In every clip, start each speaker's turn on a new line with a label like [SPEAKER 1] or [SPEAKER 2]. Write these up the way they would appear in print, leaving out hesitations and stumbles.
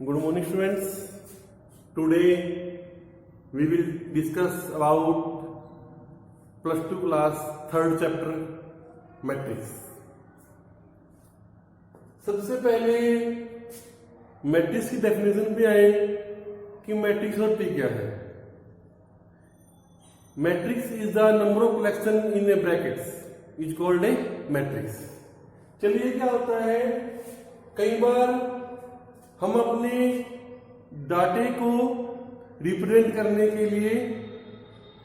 [SPEAKER 1] Good morning, students. Today we will discuss about plus 2 class third chapter matrix. सबसे पहले matrix की definition पे आए कि मैट्रिक्स होती क्या है. Matrix is the number of collection in A brackets is called a matrix. चलिए क्या होता है, कई बार हम अपने डाटे को रिप्रेजेंट करने के लिए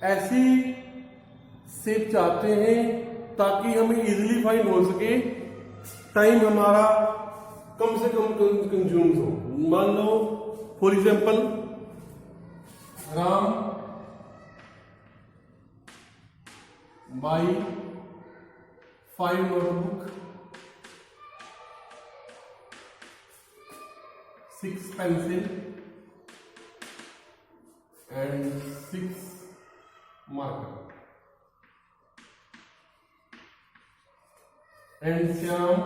[SPEAKER 1] ऐसी शेप चाहते हैं ताकि हमें इजीली फाइंड हो सके, टाइम हमारा कम से कम कंज्यूम हो. मान लो for example Ram buy 5 notebook 6 pencil and 6 marker, and Shyam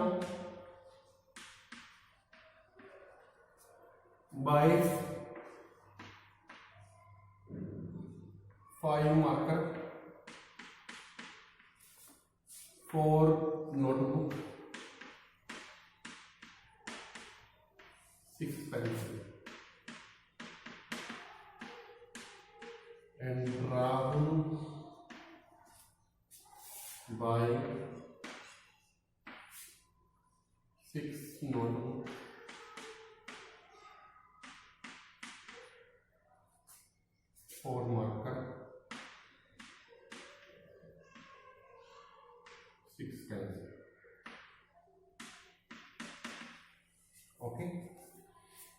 [SPEAKER 1] buys 5 marker, 4 notebook, 6 pencil, and Rahul buy 6 notebook, 4 marker, 6 pencil. Okay,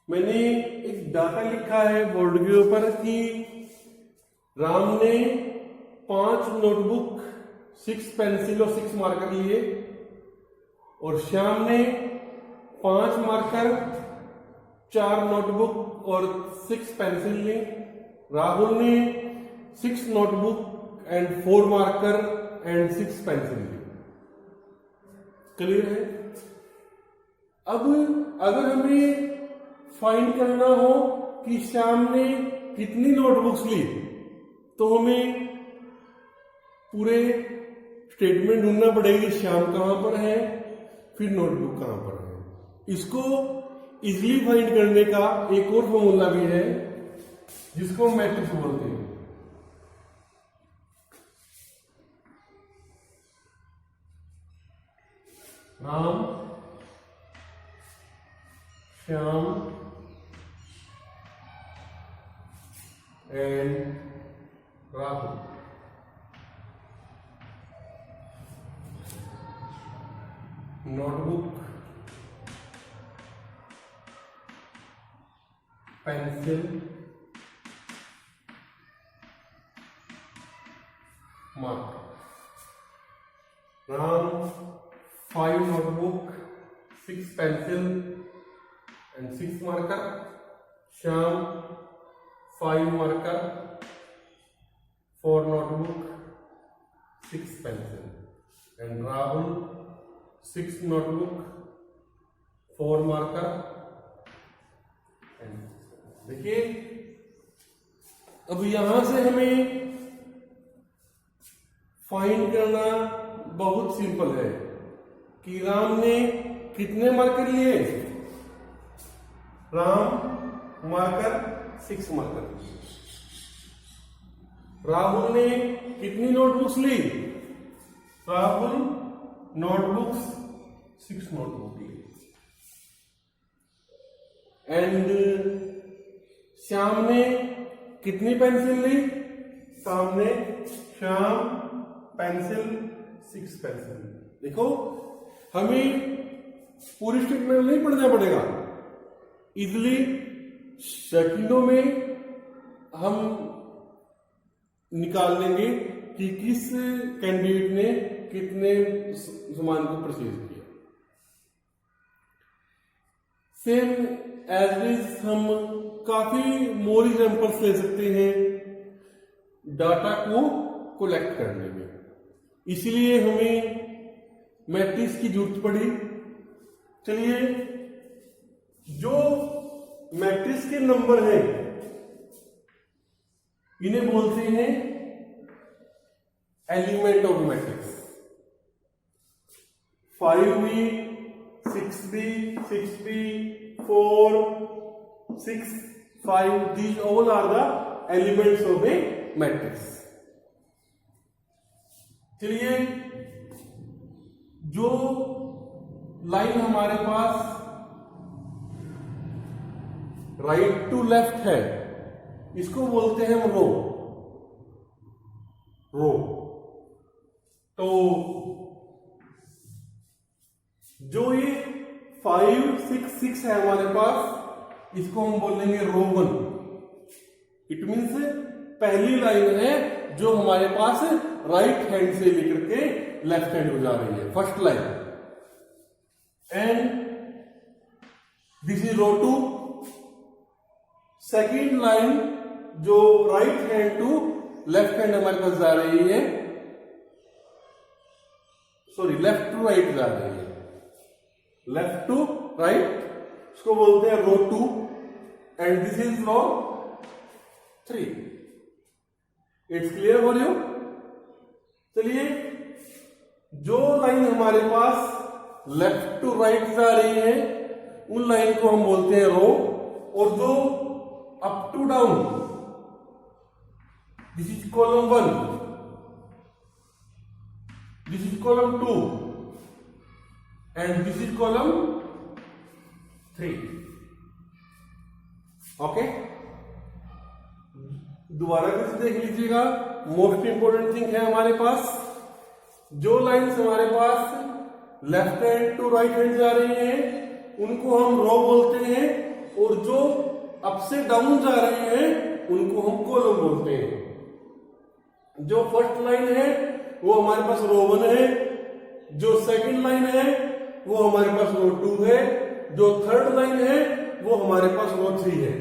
[SPEAKER 1] मैंने एक डाटा लिखा है बोर्ड के ऊपर कि राम ने 5 नोटबुक 6 पेंसिल और 6 मार्कर लिए, और श्याम ने 5 मार्कर 4 नोटबुक और 6 पेंसिल ली. राहुल ने 6 notebook and 4 marker and 6 pencil ली. क्लियर है? अब अगर हमें फाइंड करना हो कि श्याम ने कितनी नोटबुक्स ली, तो हमें पूरे स्टेटमेंट ढूंढना पड़ेगी. श्याम कहां पर है, फिर नोटबुक कहां पर है. इसको इजीली फाइंड करने का एक और फॉर्मूला भी है जिसको मैट्रिक्स बोलते हैं. Ram, Shyam and Rahul. Notebook, pencil, marker. Ram 5 notebook, 6 pencil and 6 marker. Shyam 5 marker, 4 notebook, 6 pencil, and Rahul 6 notebook, 4 marker. and देखिए, अब यहां से हमें फाइंड करना बहुत सिंपल है कि राम ने कितने मार्कर लिए. Ram marker 6 marker. राहुल ने कितनी नोटबुक्स ली. राहुल नोटबुक्स 6 नोटबुक ली. एंड श्याम ने कितनी पेंसिल ली. सामने श्याम पेंसिल 6 पेंसिल. देखो, हमें पूरी स्टेटमेंट नहीं पढ़ना पड़ेगा, इजली सेकंडों में हम निकाल लेंगे कि किस कैंडिडेट ने कितने सामान को परचेज किया. सेम एज इज हम काफी मोर एग्जांपल्स ले सकते हैं डाटा को कलेक्ट करने में. इसलिए हमें मैट्रिक्स की जरूरत पड़ी. चलिए, जो मैट्रिक्स के नंबर हैं इन्हें बोलते हैं element of matrix. 5b, 6b, 6b, 4, 6, 5, these all are the elements of a matrix। चलिए, जो लाइन हमारे पास राइट टू लेफ्ट है इसको बोलते हैं हम रो। तो जो ये 5, 6, 6 है हमारे पास, इसको हम बोलेंगे रो 1। इट मीन्स पहली लाइन है जो हमारे पास राइट हैंड से लेकर के लेफ्ट हैंड को जा रही है, first line. And this is row 2। Second line जो right hand to left hand हमारे पास जा रही है, सॉरी लेफ्ट टू राइट जा रही है, लेफ्ट टू राइट, इसको बोलते हैं row 2। And this is row 3। It's clear for you. चलिए, जो लाइन हमारे पास लेफ्ट टू राइट जा रही है उन लाइन को हम बोलते हैं रो, और जो up to down, this is column 1, this is column 2 and this is column 3। Okay, दोबारा से देख लीजिएगा। मोस्ट इंपोर्टेंट थिंग है हमारे पास, जो लाइन्स हमारे पास left hand to right hand जा रही हैं उनको हम रो बोलते हैं, और जो अप से डाउन जा रही हैं उनको हम कॉलम बोलते हैं। जो फर्स्ट लाइन है वो हमारे पास रो 1 है, जो सेकंड लाइन है वो हमारे पास रो 2 है, जो थर्ड लाइन है वो हमारे पास रो 3 है,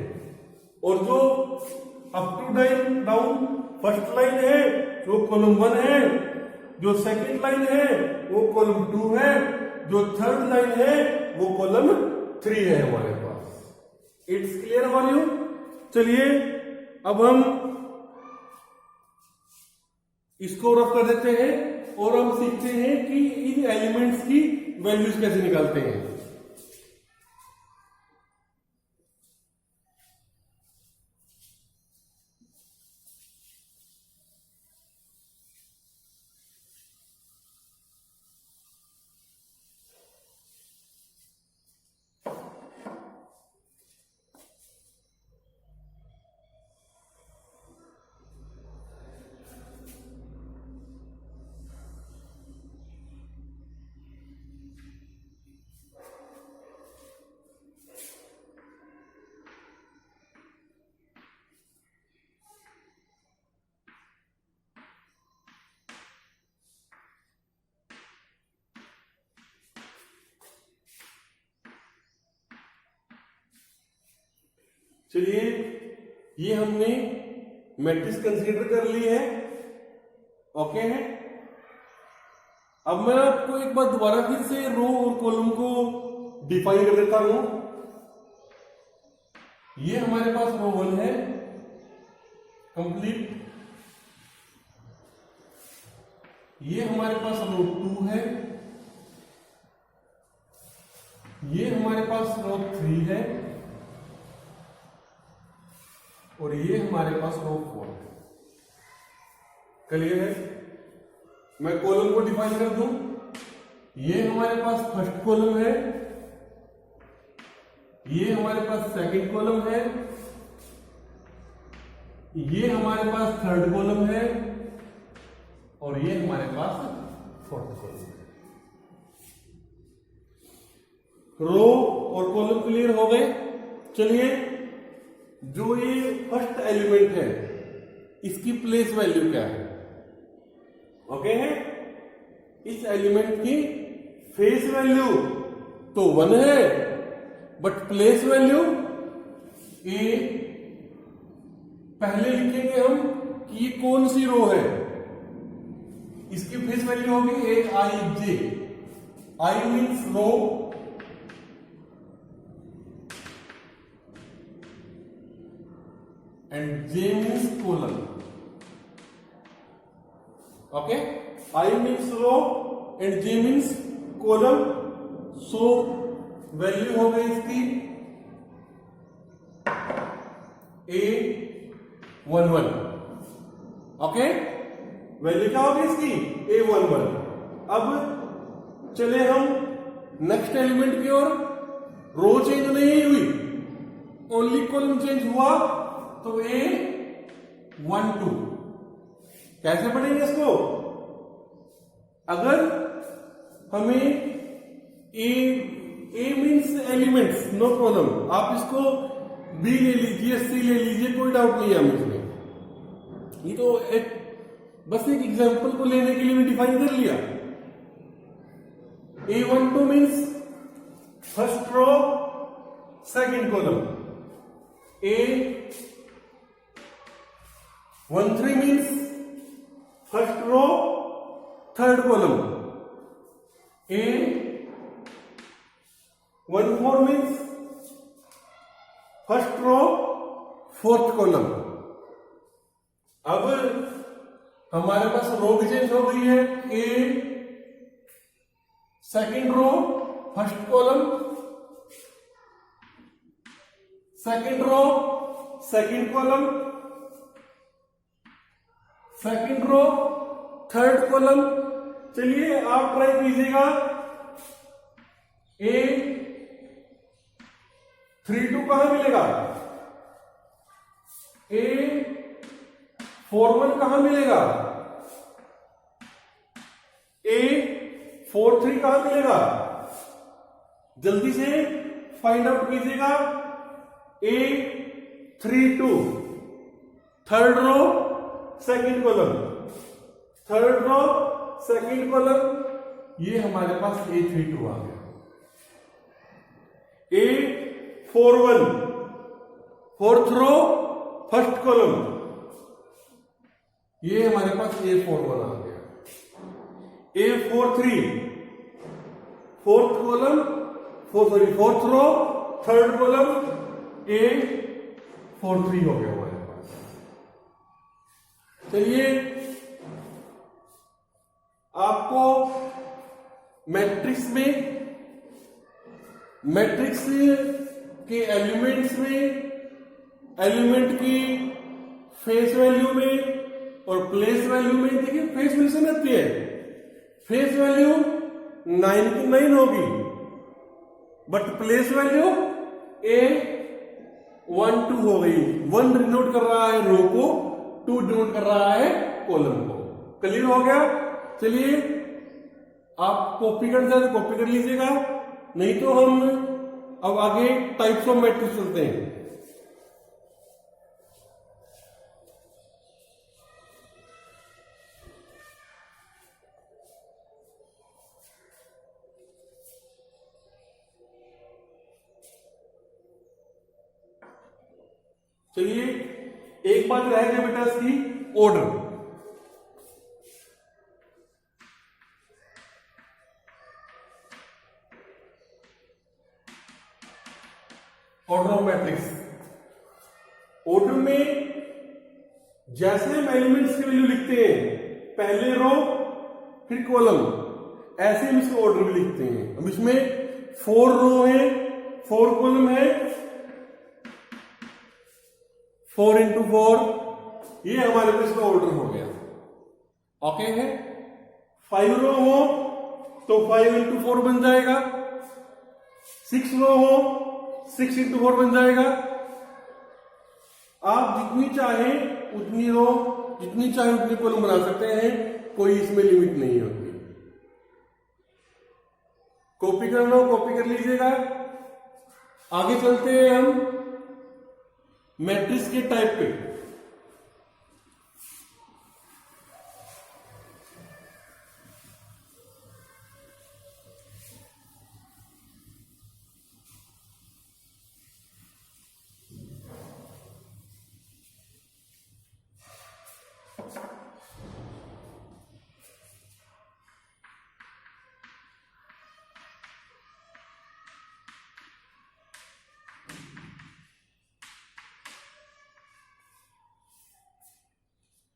[SPEAKER 1] और जो up to down first line है वो कॉलम 1 है, जो सेकंड लाइन है वो कॉलम 2 है, जो थर्ड लाइन है वो कॉलम 3 है हमारे पास। It's clear for you. चलिए, अब हम इसको रफ कर देते हैं और हम सीखते हैं कि इन एलिमेंट्स की वैल्यूज कैसे निकालते हैं। चलिए, ये हमने मैट्रिक्स कंसीडर कर ली है। ओके है। अब मैं आपको एक बार दोबारा फिर से रो और कॉलम को डिफाइन कर देता हूं। ये हमारे पास रो 1 है कंप्लीट, ये हमारे पास रो 2 है, ये हमारे पास रो 3 है, और ये हमारे पास रो 4 है। क्लियर है? मैं कॉलम को डिफाइन कर दूं। ये हमारे पास फर्स्ट कॉलम है, ये हमारे पास सेकंड कॉलम है, ये हमारे पास थर्ड कॉलम है, और ये हमारे पास फोर्थ कॉलम है। रो और कॉलम क्लियर हो गए। चलिए, जो ये फर्स्ट एलिमेंट है इसकी प्लेस वैल्यू क्या है? ओके है। इस एलिमेंट की फेस वैल्यू तो 1 है, बट प्लेस वैल्यू ए। पहले लिखेंगे हम कि ये कौन सी रो है। इसकी फेस वैल्यू होगी Aij। I means row, and J means column. Okay, I means row and J means column. So value हो गई इसकी A11. ओके, वैल्यू क्या होगी इसकी A11. अब चले हम नेक्स्ट एलिमेंट की ओर. रो चेंज नहीं हुई, ओनली कॉलम चेंज हुआ, तो A12. कैसे पढ़ेंगे इसको? अगर हमें ए मीन्स एलिमेंट्स, नो प्रॉब्लम, आप इसको बी ले लीजिए, सी ले लीजिए, कोई डाउट नहीं है हमें इसमें. ये तो बस एक एग्जांपल को लेने के लिए भी डिफाइन कर लिया. A12 means first row second column. A13 means first row third column. A14 means first row fourth column. अब हमारे पास रो भी चेंज हो गई है. A second row first column, second row second column, second row third column. चलिए आप try कीजिएगा. A32 कहां मिलेगा? A41 कहां मिलेगा? A43 कहां मिलेगा? जल्दी से फाइंड आउट कीजिएगा. A32 third row second column, third row second column, ये हमारे पास A32 आ गया. A41 fourth row first column, ये हमारे पास A41 आ गया. A43 fourth column, fourth row third column, A43 हो गया हमारे पास. चलिए आपको मैट्रिक्स के एलिमेंट्स में, एलिमेंट की फेस वैल्यू में और प्लेस वैल्यू में, देखिए फेस वैल्यू से रहती है. फेस वैल्यू 9 की 9 होगी, बट प्लेस वैल्यू A12 हो गई. 1 डिनोट कर रहा है रो को, 2 डिनोट कर रहा है कॉलम को. क्लियर हो गया? चलिए आप कॉपी करना चाहते कॉपी कर लीजिएगा, नहीं तो हम अब आगे टाइप्स ऑफ मैट्रिक्स चलते हैं. चलिए एक बात रह गई बेटा इसकी, order. Order of matrix. Order में जैसे हम एलिमेंट्स की वैल्यू लिखते हैं, पहले रो फिर कॉलम, ऐसे हम इसको ऑर्डर में लिखते हैं. अब इसमें 4 रो है, 4 कॉलम है, 4 into 4, ये हमारे पास इसका ऑर्डर हो गया. ओके है. 5 रो हो तो 5 into 4 बन जाएगा. 6 रो हो 6 into 4 बन जाएगा. आप जितनी चाहे उतनी रो, जितनी चाहे उतनी कॉलम बना सकते हैं, कोई इसमें लिमिट नहीं होती. कॉपी करना हो कॉपी कर लीजिएगा. आगे चलते हैं हम मैट्रिक्स के टाइप पे.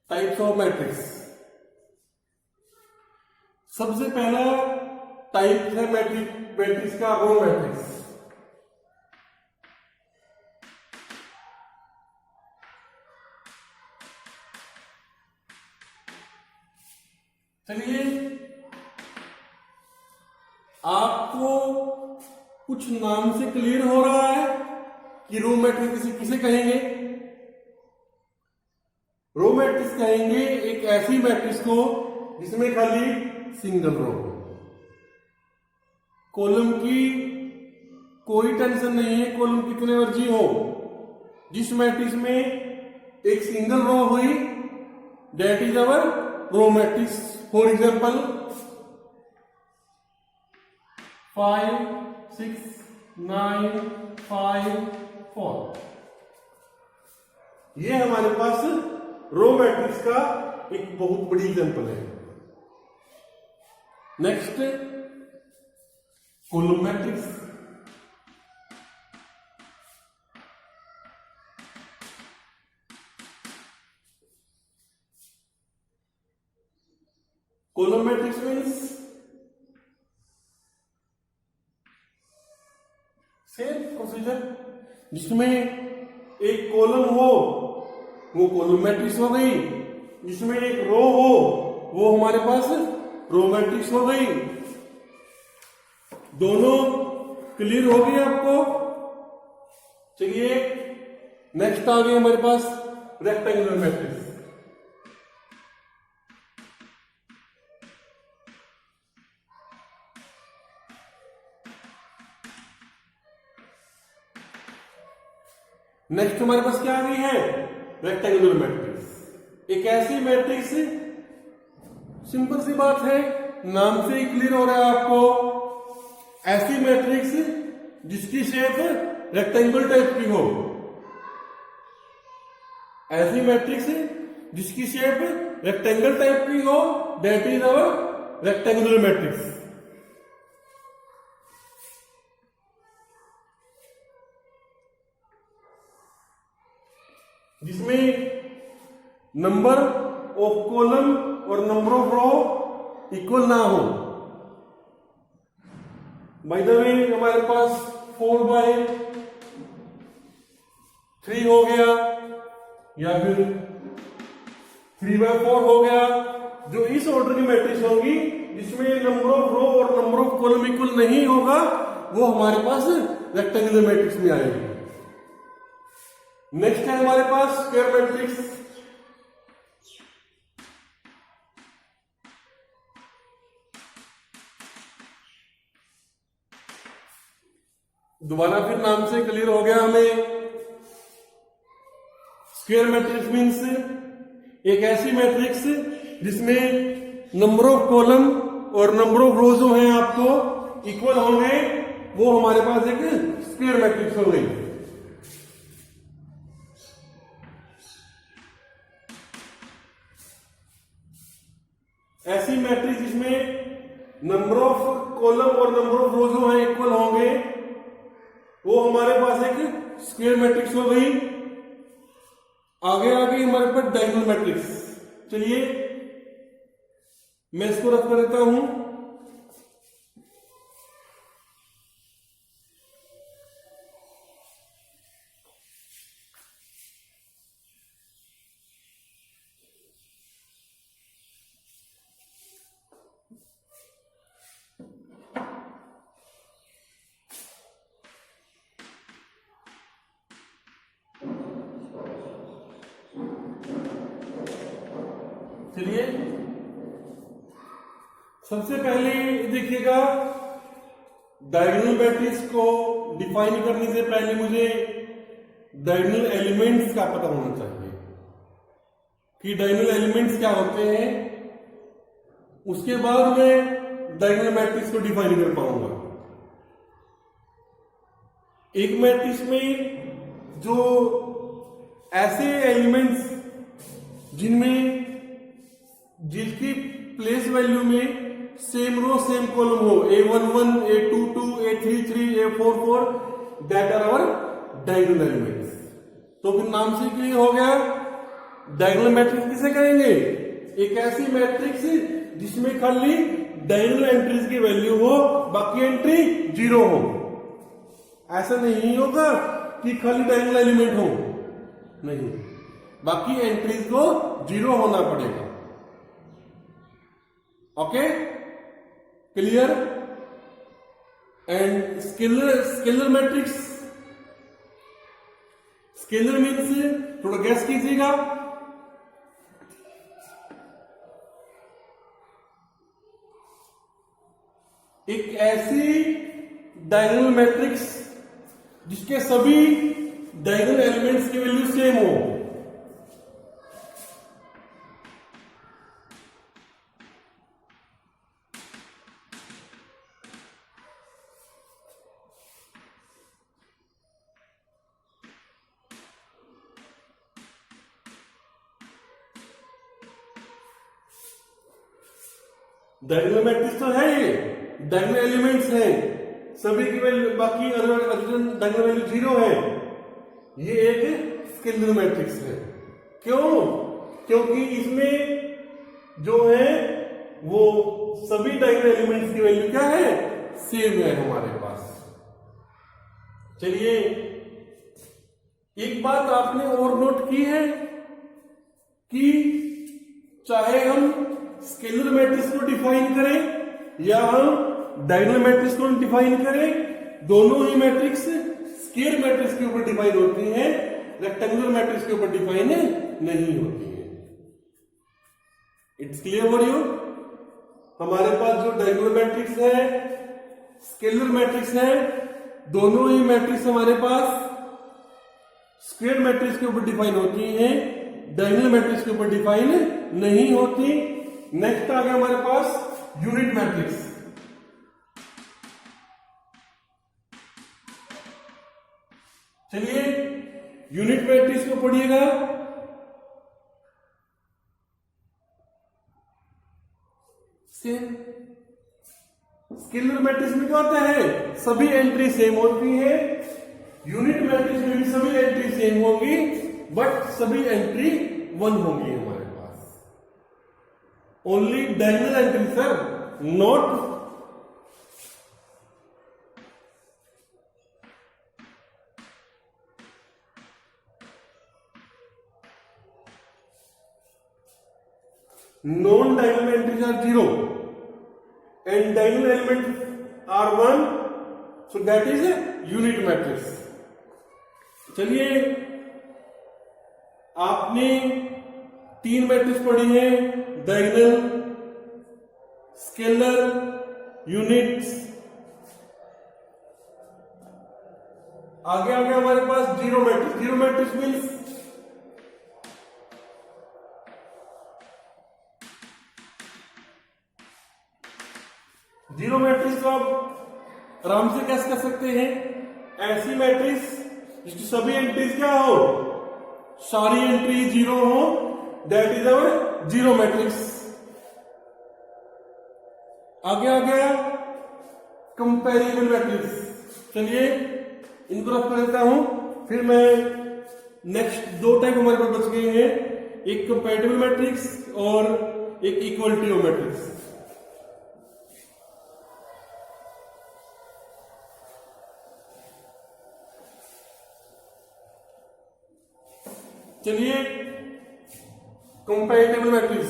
[SPEAKER 1] Types of matrix. सबसे पहला टाइप है मैट्रिक्स का रो मैट्रिक्स। चलिए आपको कुछ नाम से क्लियर हो रहा है कि रो मैट्रिक्स किसे कहेंगे। रो मैट्रिक्स कहेंगे एक ऐसी मैट्रिक्स को जिसमें खाली सिंगल रो, कॉलम की कोई टेंशन नहीं है, कॉलम कितने मर्जी हो। जिस मैट्रिक्स में एक सिंगल रो हुई that is our row matrix. For example 5 6 9 5 4, ये हमारे पास रो मैट्रिक्स का एक बहुत बड़ी एग्जांपल है। Next column matrix. Column matrix means same procedure, जिसमें एक कॉलम हो वो कॉलम मैट्रिक्स हो गई, जिसमें एक रो हो वो हमारे पास रो मैट्रिक्स हो गई। दोनों क्लियर हो गई आपको। चलिए नेक्स्ट आ गई हमारे पास रेक्टेंगुलर मैट्रिक्स। नेक्स्ट हमारे पास क्या आ गई है रेक्टेंगुलर मैट्रिक्स। एक ऐसी मैट्रिक्स, सिंपल सी बात है, नाम से ही क्लियर हो रहा है आपको, ऐसी मैट्रिक्स जिसकी शेप रेक्टेंगल टाइप की हो। ऐसी मैट्रिक्स जिसकी शेप रेक्टेंगल टाइप की हो that is our rectangular matrix. जिसमें नंबर ऑफ कॉलम और नंबर ऑफ रो इक्वल ना हो। बाय द वे हमारे पास 4/3 हो गया या फिर 3/4 हो गया, जो इस ऑर्डर की मैट्रिक्स होगी जिसमें नंबर ऑफ रो और नंबर ऑफ कॉलम इक्वल नहीं होगा वो हमारे पास रेक्टेंगुलर मैट्रिक्स में आएगी। नेक्स्ट है हमारे पास स्क्वायर मैट्रिक्स। दोबारा फिर नाम से क्लियर हो गया हमें। स्क्वायर मैट्रिक्स मीन्स एक ऐसी मैट्रिक्स जिसमें नंबर ऑफ कॉलम और नंबर ऑफ रो जो हैं आपको इक्वल होंगे, वो हमारे पास एक स्क्वायर मैट्रिक्स हो गई। ऐसी मैट्रिक्स जिसमें नंबर ऑफ कॉलम और नंबर ऑफ रो जो है इक्वल होंगे, वो हमारे पास एक स्क्वायर मैट्रिक्स हो गई। आगे आगे हमारे पास डायगोनल मैट्रिक्स। चलिए मैं इसको रख कर देता हूं। चलिए सबसे पहले देखिएगा, डायगोनल मैट्रिक्स को डिफाइन करने से पहले मुझे डायगोनल एलिमेंट्स का पता होना चाहिए कि डायगोनल एलिमेंट्स क्या होते हैं। उसके बाद मैं डायगोनल मैट्रिक्स को डिफाइन कर पाऊंगा। एक मैट्रिक्स में जो ऐसे एलिमेंट्स जिसकी प्लेस वैल्यू में सेम रो सेम कॉलम हो, A11 A22 A33 A44, that are our diagonal elements. तो फिर नाम से क्लियर हो गया डायगोनल मैट्रिक्स किसे कहेंगे? एक ऐसी मैट्रिक्स जिसमें खाली डायगोनल एंट्रीज की वैल्यू हो, बाकी एंट्री जीरो हो। ऐसा नहीं होगा कि खाली डायगोनल एलिमेंट हो, नहीं, बाकी एंट्रीज को जीरो होना पड़ेगा। Okay, clear? And scalar matrix, scalar means, थोड़ा गैस कीजिएगा। एक ऐसी डायगोनल मैट्रिक्स जिसके सभी डायगोनल एलिमेंट्स की वैल्यू सेम हो। डायगोनल मैट्रिक्स तो है, ये डायगोनल एलिमेंट्स हैं, सभी की वैल्यू, बाकी डायगोनल वैल्यू जीरो है। ये एक स्केलर मैट्रिक्स है। क्यों? क्योंकि इसमें जो है वो सभी डायगोनल एलिमेंट्स की वैल्यू क्या है? सेम है हमारे पास। चलिए, एक बात आपने और नोट की है कि चाहे हम स्केलर मैट्रिक्स को डिफाइन करें या हम डायगोनल मैट्रिक्स को डिफाइन करें, दोनों ही मैट्रिक्स स्केलर मैट्रिक्स के ऊपर डिफाइन होती हैं, रेक्टेंगुलर मैट्रिक्स के ऊपर डिफाइन नहीं होती है। It's clear for you? हमारे पास जो डायगोनल मैट्रिक्स है, स्केलर मैट्रिक्स है, दोनों ही मैट्रिक्स हमारे पास स्क्वायर मैट्रिक्स के ऊपर डिफाइन होती हैं, डायगोनल मैट्रिक्स के ऊपर डिफाइन नहीं होती। नेक्स्ट आ गया हमारे पास यूनिट मैट्रिक्स। चलिए, यूनिट मैट्रिक्स को पढ़िएगा। सेम स्केलर मैट्रिक्स में क्या होता है? सभी एंट्री सेम होती है। यूनिट मैट्रिक्स में भी सभी एंट्री सेम होंगी, बट सभी एंट्री वन होंगी हमारे पास। Only diagonal entry sir, not non-diagonal entries are 0 and diagonal elements are 1, so that is a unit matrix. चलिए, आपने तीन मैट्रिक्स पढ़ी है, डायगोनल, स्केलर, यूनिट्स। आगे आ गया हमारे पास zero matrix. Zero matrix means zero matrix को आप आराम से कैसे कर सकते हैं? ऐसी मैट्रिक्स जिसकी सभी एंट्रीज क्या हो? सारी एंट्री जीरो हो, that is our zero matrix. आगे आ गया कंपैरेबल मैट्रिक्स। चलिए, इनको रख कर देता हूं, फिर मैं नेक्स्ट दो टाइप हमारे पास बच गए हैं, एक कंपैरेबल मैट्रिक्स और एक इक्वलिटी ऑफ मैट्रिक्स। चलिए, कंपैरेबल मैट्रिक्स।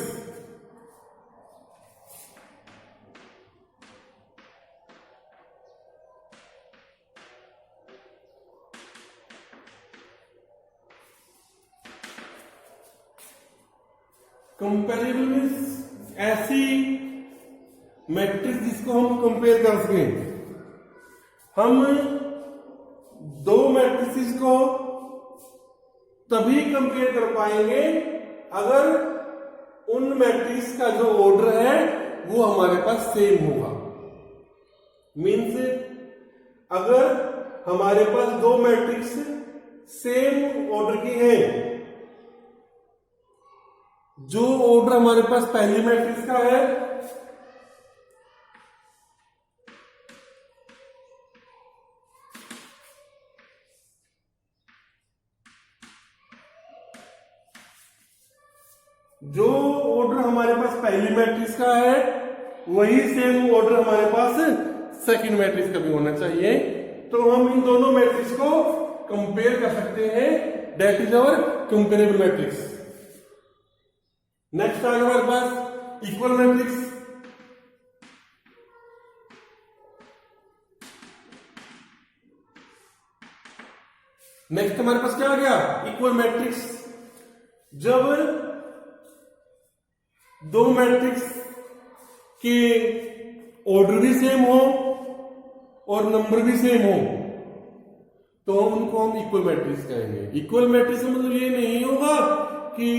[SPEAKER 1] कंपैरेबल मीन्स ऐसी मैट्रिक्स जिसको हम कंपेयर कर सकें। हम दो मैट्रिक्स को तभी कंपेयर कर पाएंगे अगर उन मैट्रिक्स का जो ऑर्डर है वो हमारे पास सेम होगा। मीन्स अगर हमारे पास दो मैट्रिक्स सेम ऑर्डर की है, जो ऑर्डर हमारे पास पहली मैट्रिक्स का है जो ऑर्डर हमारे पास पहली मैट्रिक्स का है वही सेम ऑर्डर हमारे पास सेकंड मैट्रिक्स का भी होना चाहिए। तो हम इन दोनों मैट्रिक्स को कंपेयर कर सकते हैं, that is our comparable matrix. Next आ गया हमारे पास इक्वल मैट्रिक्स। नेक्स्ट हमारे पास क्या आ गया, इक्वल मैट्रिक्स। जब दो मैट्रिक्स के ऑर्डर भी सेम हो और नंबर भी सेम हो तो उनको हम इक्वल मैट्रिक्स कहेंगे। इक्वल मैट्रिक्स का मतलब ये नहीं होगा कि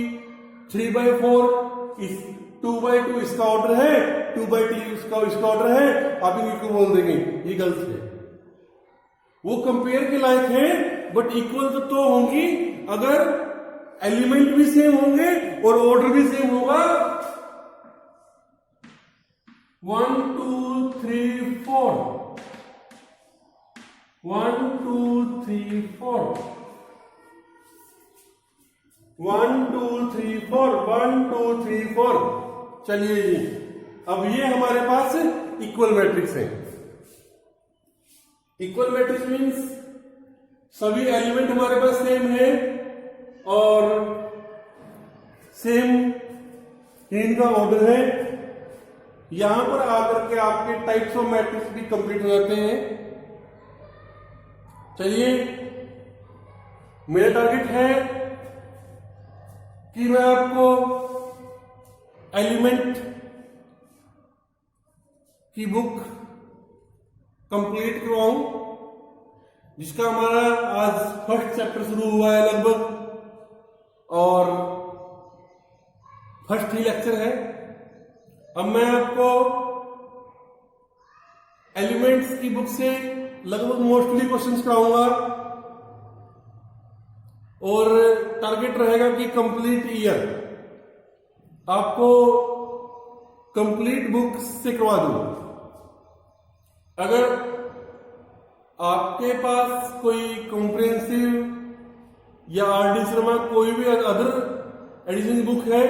[SPEAKER 1] 3/4 इस 2/2 इसका ऑर्डर है, 2/3 इसका ऑर्डर है, आप इनको बोल देंगे, ये गलत है। वो कंपेयर के लायक है बट इक्वल तो होंगी अगर एलिमेंट भी सेम होंगे और ऑर्डर भी सेम होगा। 1 2 3 4 1 2 3 4 1 2 3 4 1 2 3 4। चलिए जी, अब ये हमारे पास इक्वल मैट्रिक्स है। इक्वल मैट्रिक्स मीन्स सभी एलिमेंट हमारे पास सेम है और सेम इनका ऑर्डर है। यहां पर आकर के आपके टाइप्स ऑफ मैट्रिक्स भी कंप्लीट हो जाते हैं। चलिए, मेरा टारगेट है कि मैं आपको एलिमेंट की बुक कंप्लीट करवाऊं, जिसका हमारा आज फर्स्ट चैप्टर शुरू हुआ है लगभग, और फर्स्ट ही लेक्चर है। अब मैं आपको एलिमेंट्स की बुक से लगभग मोस्टली क्वेश्चंस कराऊंगा और टारगेट रहेगा कि कंप्लीट ईयर आपको कंप्लीट बुक से करवा दूं। अगर आपके पास कोई कॉम्प्रिहेंसिव या आर.डी. शर्मा कोई भी अदर एडिशन बुक है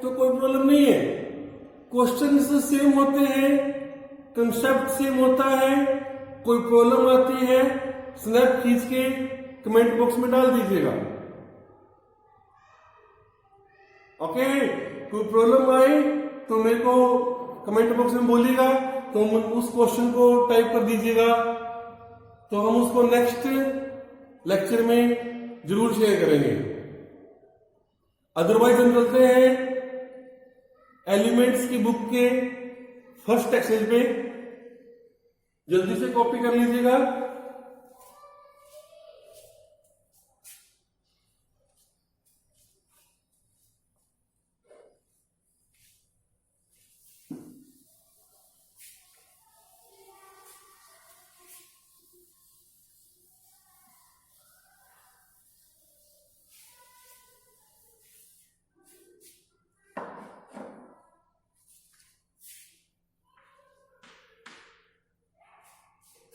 [SPEAKER 1] तो कोई प्रॉब्लम नहीं है। क्वेश्चंस सेम होते हैं, कंसेप्ट सेम होता है। कोई प्रॉब्लम आती है स्नैप खींच के कमेंट बॉक्स में डाल दीजिएगा। ओके, कोई प्रॉब्लम आए तो मेरे को कमेंट बॉक्स में बोलिएगा, तो उस क्वेश्चन को टाइप कर दीजिएगा, तो हम उसको नेक्स्ट लेक्चर में जरूर शेयर करेंगे। अदरवाइज हम चलते हैं एलिमेंट्स की बुक के फर्स्ट एक्सरसाइज पे। जल्दी से कॉपी कर लीजिएगा।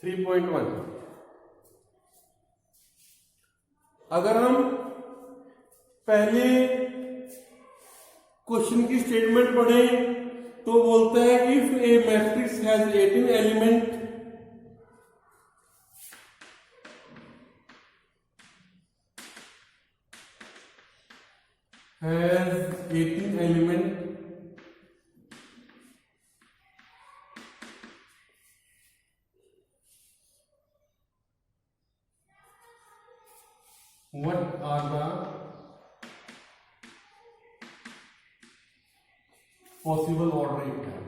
[SPEAKER 1] थ्री 3.1 अगर हम पहले क्वेश्चन की स्टेटमेंट पढ़ें तो बोलता है if A matrix has 18 element what are the possible ordering time?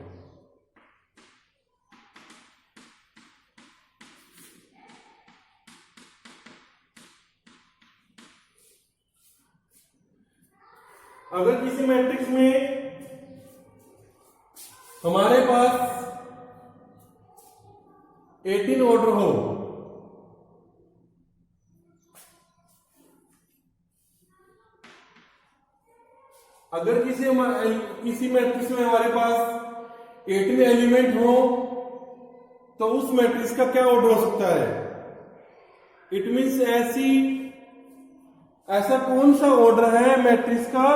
[SPEAKER 1] अगर किसी मैट्रिक्स में हमारे पास 18 ऑर्डर हो, अगर किसी मैट्रिक्स में हमारे पास 18 एलिमेंट हो तो उस मैट्रिक्स का क्या ऑर्डर हो सकता है? इट मीन्स ऐसा कौन सा ऑर्डर है मैट्रिक्स का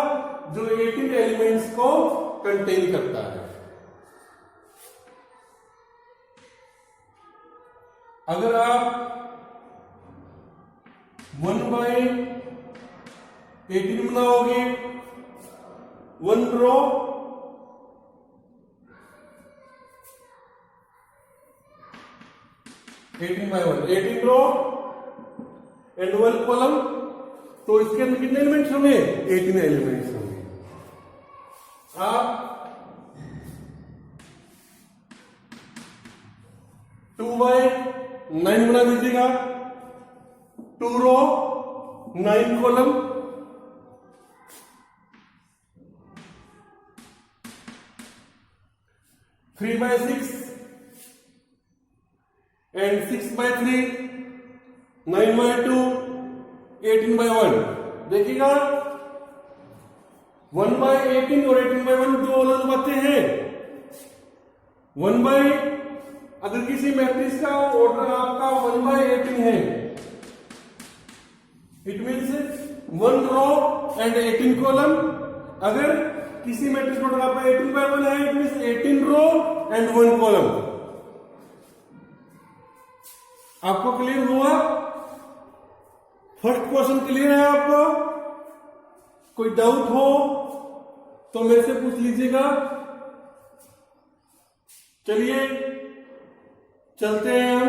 [SPEAKER 1] जो 18 एलिमेंट्स को कंटेन करता है। अगर आप 1/18 बनाओगे, 1 रो 18/1, 18 रो एंड 1 कॉलम, तो इसके अंदर कितने एलिमेंट्स होंगे? 18 एलिमेंट्स होंगे। आप 2/9 बना दीजिएगा, 2 रो 9 कॉलम, थ्री बाय 6 एंड 6/3, 9/2, 18/1। देखिएगा 1/18 और 18/1 दो अलग बातें हैं। 1/, अगर किसी मैट्रिक्स का ऑर्डर आपका 1/18 है, it means 1 row and 18 column. अगर किसी मैट्रिक्स का ऑर्डर आपका 18/1 है, it means 18 row and 1 column. आपको क्लियर हुआ? फर्स्ट क्वेश्चन क्लियर है आपको? कोई डाउट हो तो मेरे से पूछ लीजिएगा। चलिए चलते हैं हम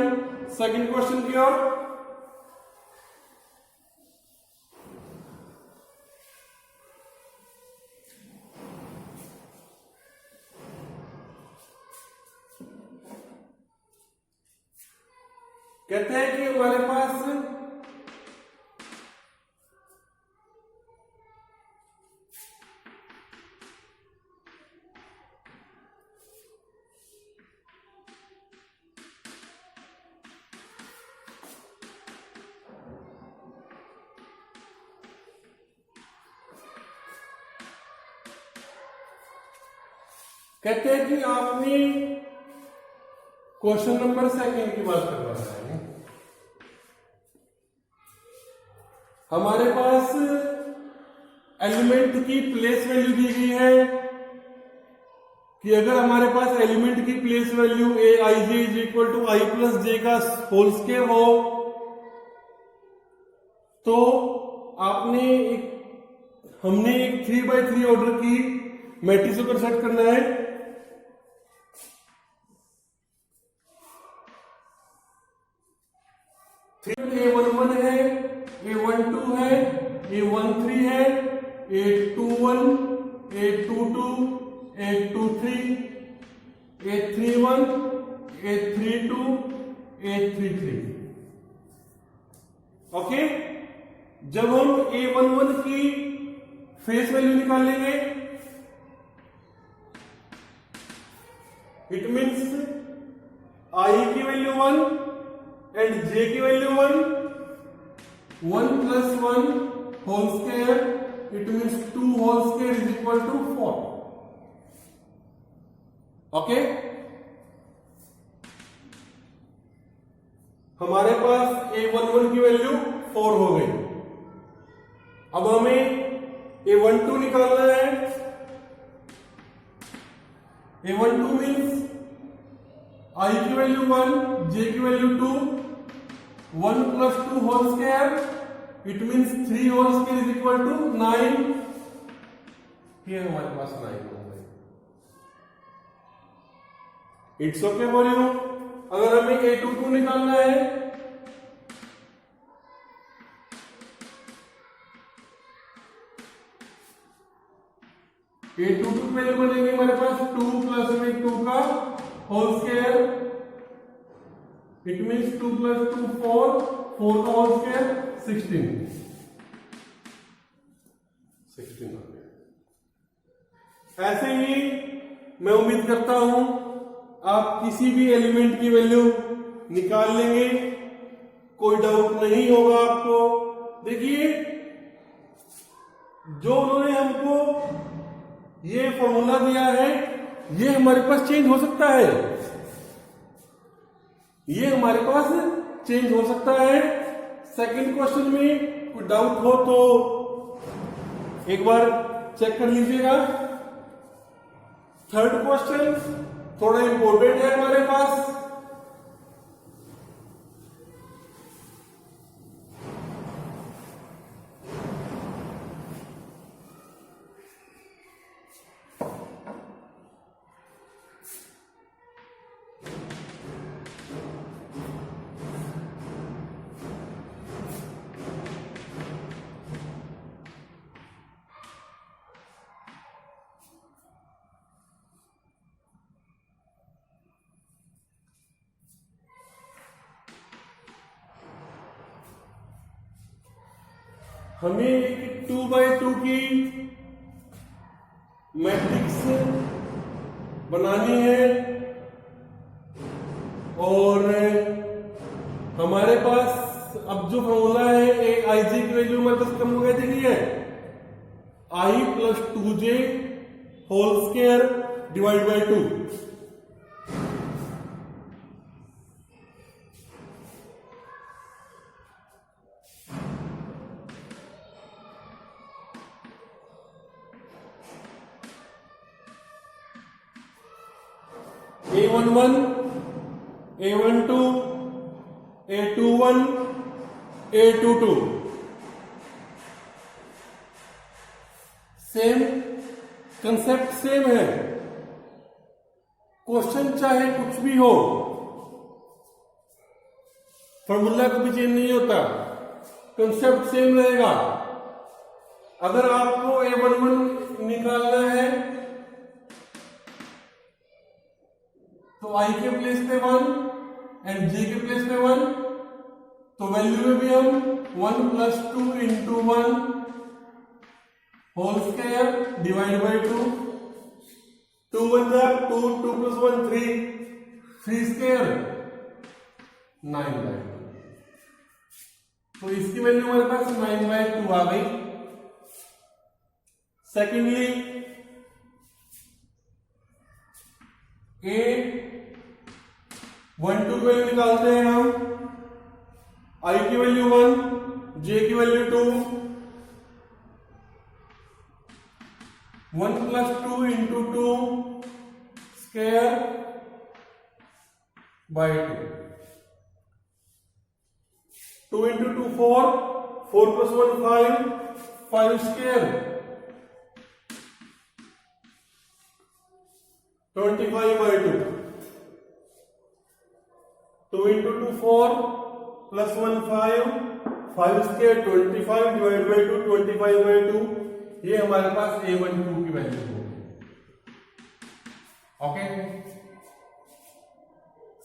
[SPEAKER 1] सेकंड क्वेश्चन की ओर। कहते हैं कि हमारे पास कहते हैं कि आपने क्वेश्चन नंबर सेकंड की बात कर रहा है। हमारे पास एलिमेंट की प्लेस वैल्यू दी गई है कि अगर हमारे पास एलिमेंट की place value aij is equal to i plus J का होल स्क्वायर हो, तो हमने एक 3/3 ऑर्डर की मैट्रिक्स को सेट करना है। A11 है, A12 है, A13 है, A21, A22, A23, A31, A32, A33। Okay, जब हम A11 की फेस वैल्यू निकालेंगे, इट मीन्स I की वैल्यू 1 एंड j की value 1, 1 plus 1 whole square, it means 2 whole square is equal to 4. Okay, हमारे पास A11 की वैल्यू 4 हो गई। अब हमें A12 निकालना है। A12 मीन्स I की वैल्यू 1, j की value 2, 1 plus 2 whole square, it means 3 whole square is equal to 9। ये हमारे पास 9 हो गए। It's okay for you. अगर हमें A22 निकालना है, A22 की वैल्यू बनेगी हमारे पास 2 plus में 2 का whole square, it means 2 plus 2 4, 4 का होल स्क्वायर 16 हो गया। ऐसे ही मैं उम्मीद करता हूं आप किसी भी एलिमेंट की वैल्यू निकाल लेंगे, कोई डाउट नहीं होगा आपको। देखिए, जो उन्होंने हमको ये फॉर्मूला दिया है, ये हमारे पास चेंज हो सकता है, ये हमारे पास चेंज हो सकता है। सेकंड क्वेश्चन में कोई डाउट हो तो एक बार चेक कर लीजिएगा। थर्ड क्वेश्चन थोड़ा इंपॉर्टेंट है हमारे पास। हमें एक 2x2 की मैट्रिक्स बनानी है और हमारे पास अब जो फॉर्मूला है एक आई जे की वैल्यू हमारे पास कम हो गई थी, है I plus 2j whole square divide by 2। A11, A12, A21, A22 same concept same है। क्वेश्चन चाहे कुछ भी हो, फॉर्मूला कभी चेंज नहीं होता, कंसेप्ट सेम रहेगा। अगर आपको A11 निकालना है तो आई के प्लेस पे 1 एंड जे के प्लेस पे 1, तो वैल्यू में भी हम 1 plus 2 into 1 whole square divide by 2, 2 1 जा 2, 2 प्लस 1 3, 3 स्क्वायर 9 बाई 2। तो इसकी वैल्यू हमारे पास 9 बाई 2 आ गई। सेकेंडली A12 की वैल्यू निकालते हैं हम। आई की वैल्यू 1, जे की value 2, 1 plus 2 into 2 square by 2, 2 into 2 4, 4 plus 1 5, 5 square 25 by 2, 2 into 2 4 plus 1 5, 5 square 25 divide by 2, 25 by 2। ये हमारे पास A12 की वैल्यू होगी। ओके,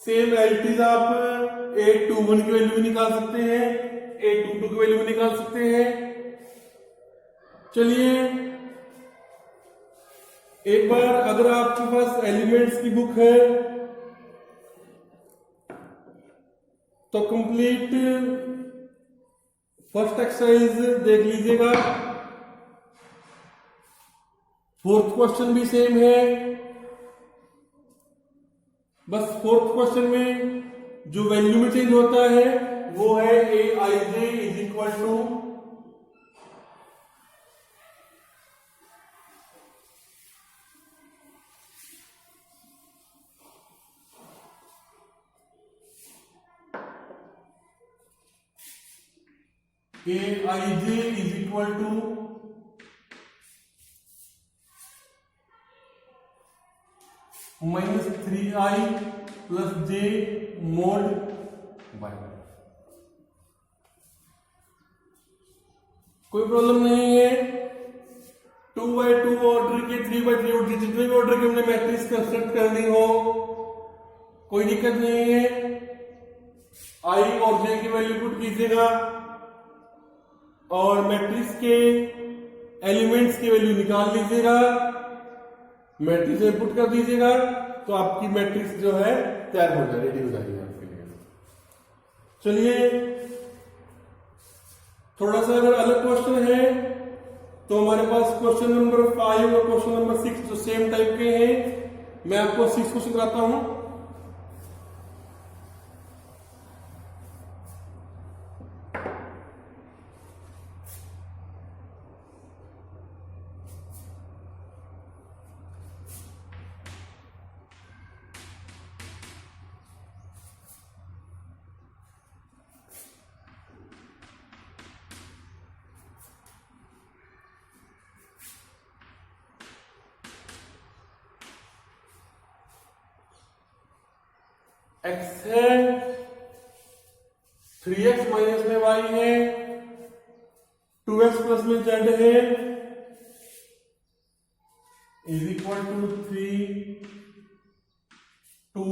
[SPEAKER 1] सेम एल्टीज आप A21 की वैल्यू भी निकाल सकते हैं, A22 की वैल्यू भी निकाल सकते हैं। चलिए एक बार अगर आपके पास एलिमेंट्स की बुक है तो कंप्लीट फर्स्ट एक्सरसाइज देख लीजिएगा। फोर्थ क्वेश्चन भी सेम है, बस फोर्थ क्वेश्चन में जो वैल्यू में चेंज होता है वो है A I J is equal to Aij is equal to minus 3i plus j mod y। कोई प्रॉब्लम नहीं है। 2x2 ऑर्डर के 3x3 ऑर्डर जितने भी ऑर्डर के हमने मैट्रिक्स कंस्ट्रक्ट करनी हो कोई दिक्कत नहीं है। आई और जे की वैल्यू पुट कीजिएगा और मैट्रिक्स के एलिमेंट्स की वैल्यू निकाल लीजिएगा, मैट्रिक्स में पुट कर दीजिएगा तो आपकी मैट्रिक्स जो है तैयार हो जाए, रेडी हो जाएगी आपके लिए। चलिए थोड़ा सा अगर अलग क्वेश्चन है तो हमारे पास क्वेश्चन नंबर 5 और क्वेश्चन नंबर 6 जो सेम टाइप के हैं, मैं आपको 6 क्वेश्चन कराता हूं। x है, 3x माइनस में y है, 2x प्लस में z है, is equal to 3 2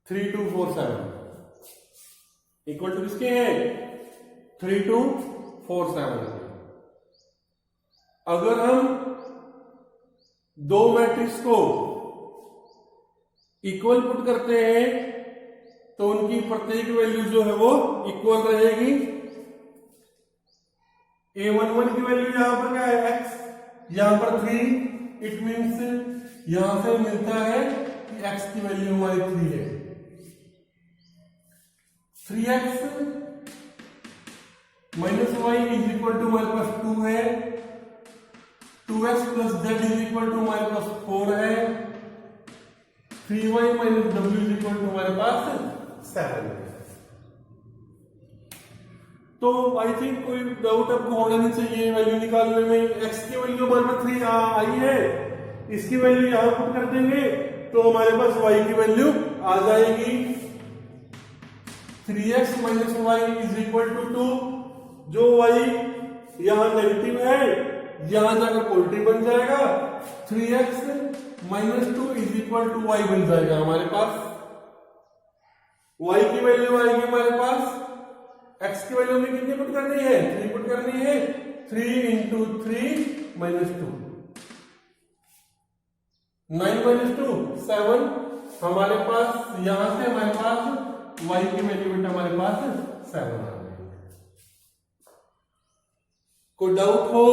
[SPEAKER 1] 3 2 4 7 equal to किसके हैं? 3 2 4 7। अगर हम दो मैट्रिक्स को इक्वल पुट करते हैं तो उनकी प्रत्येक वैल्यू जो है वो इक्वल रहेगी। a11 की वैल्यू यहां पर क्या है? x, यहां पर 3, इट मीन्स यहां से मिलता है कि x की वैल्यू हमारी 3 है। 3x minus y is equal to हमारे पास 2 है, 2x plus z is equal to हमारे पास 4 है, 3y माइनस डब्ल्यू इज इक्वल टू हमारे पास 7 है। तो आई थिंक कोई डाउट आपको होना नहीं चाहिए वैल्यू निकालने में। x की वैल्यू हमारे पास 3 आई है, इसकी वैल्यू यहां पुट कर देंगे तो हमारे पास y की वैल्यू आ जाएगी 3x minus y is equal to 2। जो y यहां नेगेटिव है यहां जाकर पॉजिटिव बन जाएगा, 3x minus 2 is equal to y बन जाएगा हमारे पास। y की वैल्यू आएगी हमारे पास, x की वैल्यू में कितनी पुट करनी है? 3 पुट करनी है, 3 इंटू 3 माइनस 2, 9 माइनस 2 7। हमारे पास यहां से हमारे पास y की वैल्यू बेटा हमारे पास 7 आ गई। कोई डाउट हो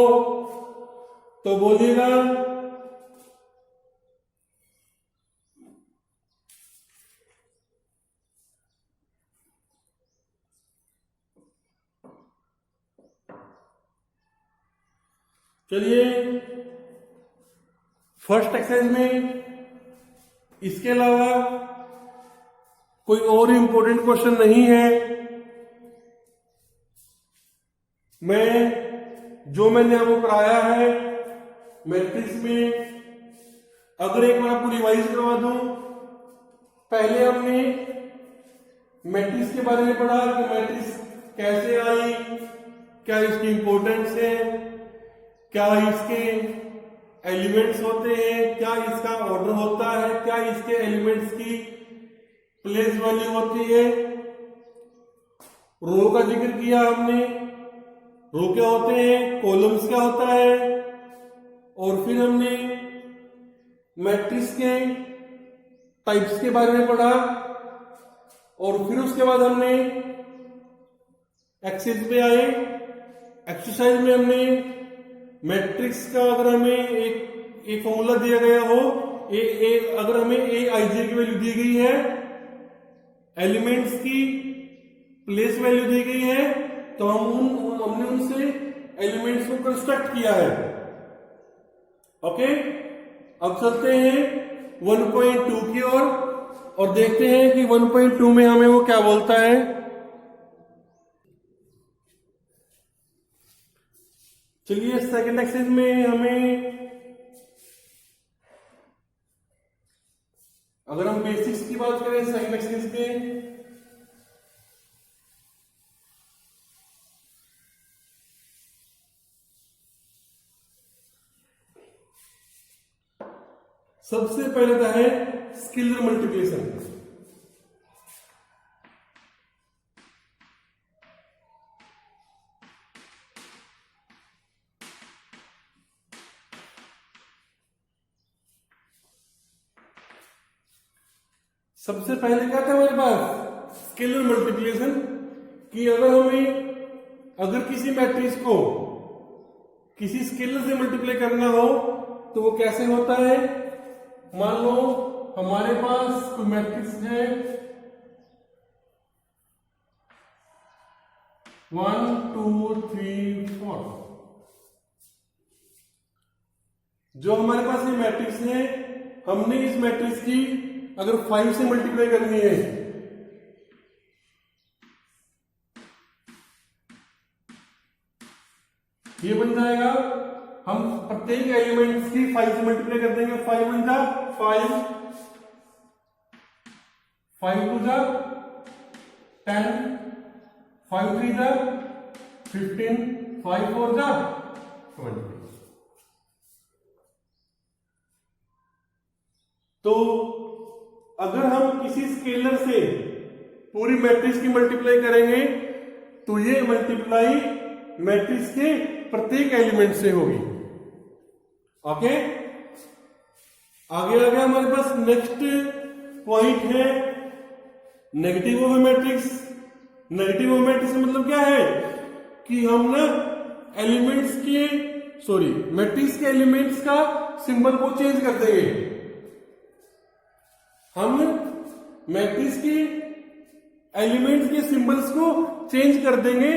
[SPEAKER 1] तो बोलिएगा। चलिए फर्स्ट एक्सरसाइज में इसके अलावा कोई और इंपॉर्टेंट क्वेश्चन नहीं है। मैंने आपको कराया है मैट्रिक्स में, अगर एक बार आपको रिवाइज करवा दूं, पहले हमने मैट्रिक्स के बारे में पढ़ा कि मैट्रिक्स कैसे आई, क्या इसकी इंपॉर्टेंस है, क्या इसके एलिमेंट्स होते हैं, क्या इसका ऑर्डर होता है, क्या इसके एलिमेंट्स की प्लेस वैल्यू होती है। रो का जिक्र किया हमने, रो क्या होते हैं, कॉलम्स क्या होता है, और फिर हमने मैट्रिक्स के टाइप्स के बारे में पढ़ा, और फिर उसके बाद हमने एक्सरसाइज पे आए। एक्सरसाइज में हमने मैट्रिक्स का अगर हमें एक फॉर्मूला दिया गया हो, अगर हमें ए आई जे की वैल्यू दी गई है, एलिमेंट्स की प्लेस वैल्यू दी गई है, तो हमने उनसे एलिमेंट्स को कंस्ट्रक्ट किया है। ओके, अब चलते हैं 1.2 की ओर और देखते हैं कि 1.2 में हमें वो क्या बोलता है। चलिए सेकंड एक्सरसाइज में हमें, अगर हम बेसिक्स की बात करें सेकंड एक्सरसाइज में, सबसे पहले तो है स्केलर मल्टीप्लिकेशन। सबसे पहले क्या था हमारे पास स्केलर मल्टीप्लिकेशन, कि अगर किसी मैट्रिक्स को किसी स्केलर से मल्टीप्लाई करना हो तो वो कैसे होता है। मान लो हमारे पास कोई मैट्रिक्स है 1 2 3 4, जो हमारे पास ये मैट्रिक्स है, हमने इस मैट्रिक्स की अगर 5 से मल्टीप्लाई करनी है, ये बन जाएगा हम प्रत्येक एलिमेंट्स की 5 से मल्टीप्लाई कर देंगे। 5 1 जा 5, 5 2 जा 10, 5 3 जा 15, 5 4 जा 20। तो अगर हम किसी स्केलर से पूरी मैट्रिक्स की मल्टीप्लाई करेंगे तो ये मल्टीप्लाई मैट्रिक्स के प्रत्येक एलिमेंट से होगी। ओके, आगे आगे हमारे पास नेक्स्ट पॉइंट है negative of matrix. Negative of matrix मतलब क्या है कि हम ना एलिमेंट्स के मैट्रिक्स के एलिमेंट्स का सिंबल को चेंज कर देंगे। हम मैट्रिक्स के एलिमेंट्स के सिंबल्स को चेंज कर देंगे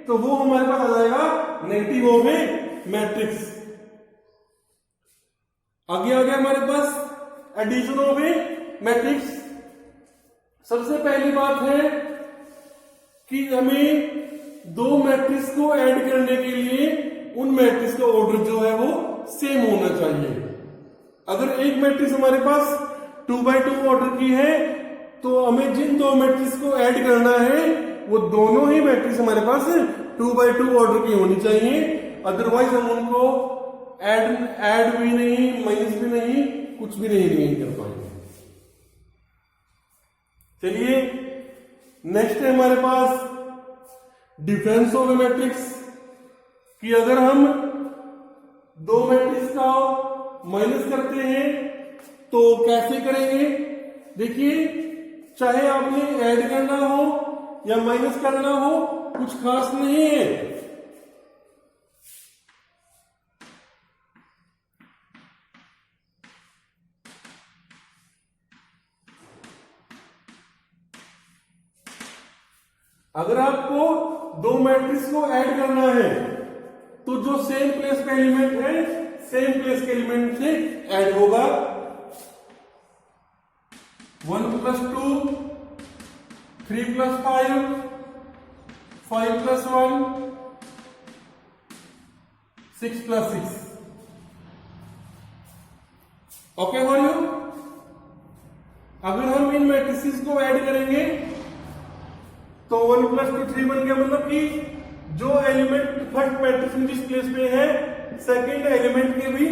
[SPEAKER 1] तो वो हमारे पास आ जाएगा नेगेटिव ऑफ मैट्रिक्स। आगे आ गया हमारे पास एडिशन ऑफ मैट्रिक्स। सबसे पहली बात है कि हमें दो मैट्रिक्स को ऐड करने के लिए उन मैट्रिक्स का ऑर्डर जो है वो सेम होना चाहिए। अगर एक मैट्रिक्स हमारे पास 2 by 2 ऑर्डर की है तो हमें जिन दो मैट्रिक्स को ऐड करना है वो दोनों ही मैट्रिक्स हमारे पास 2 by 2 ऑर्डर की होनी चाहिए। अदरवाइज हम उनको ऐड भी नहीं, माइनस भी नहीं, कुछ भी नहीं कर पाएंगे। चलिए नेक्स्ट है हमारे पास डिफरेंस ऑफ मैट्रिक्स कि अगर हम दो मैट्रिक्स का माइनस करते हैं तो कैसे करेंगे। देखिए, चाहे आपने ऐड करना हो या माइनस करना हो कुछ खास नहीं है। अगर आपको दो मैट्रिक्स को ऐड करना है तो जो सेम प्लेस का एलिमेंट है सेम प्लेस के एलिमेंट से ऐड होगा। 1 + 2, 3 + 5, 5 + 1, 6 + 6। Okay for you. अगर हम इन मैट्रिसेस को ऐड करेंगे तो 1 + 2 3 बन गया, मतलब कि जो एलिमेंट फर्स्ट मैट्रिक्स में जिस प्लेस पे है सेकंड एलिमेंट के भी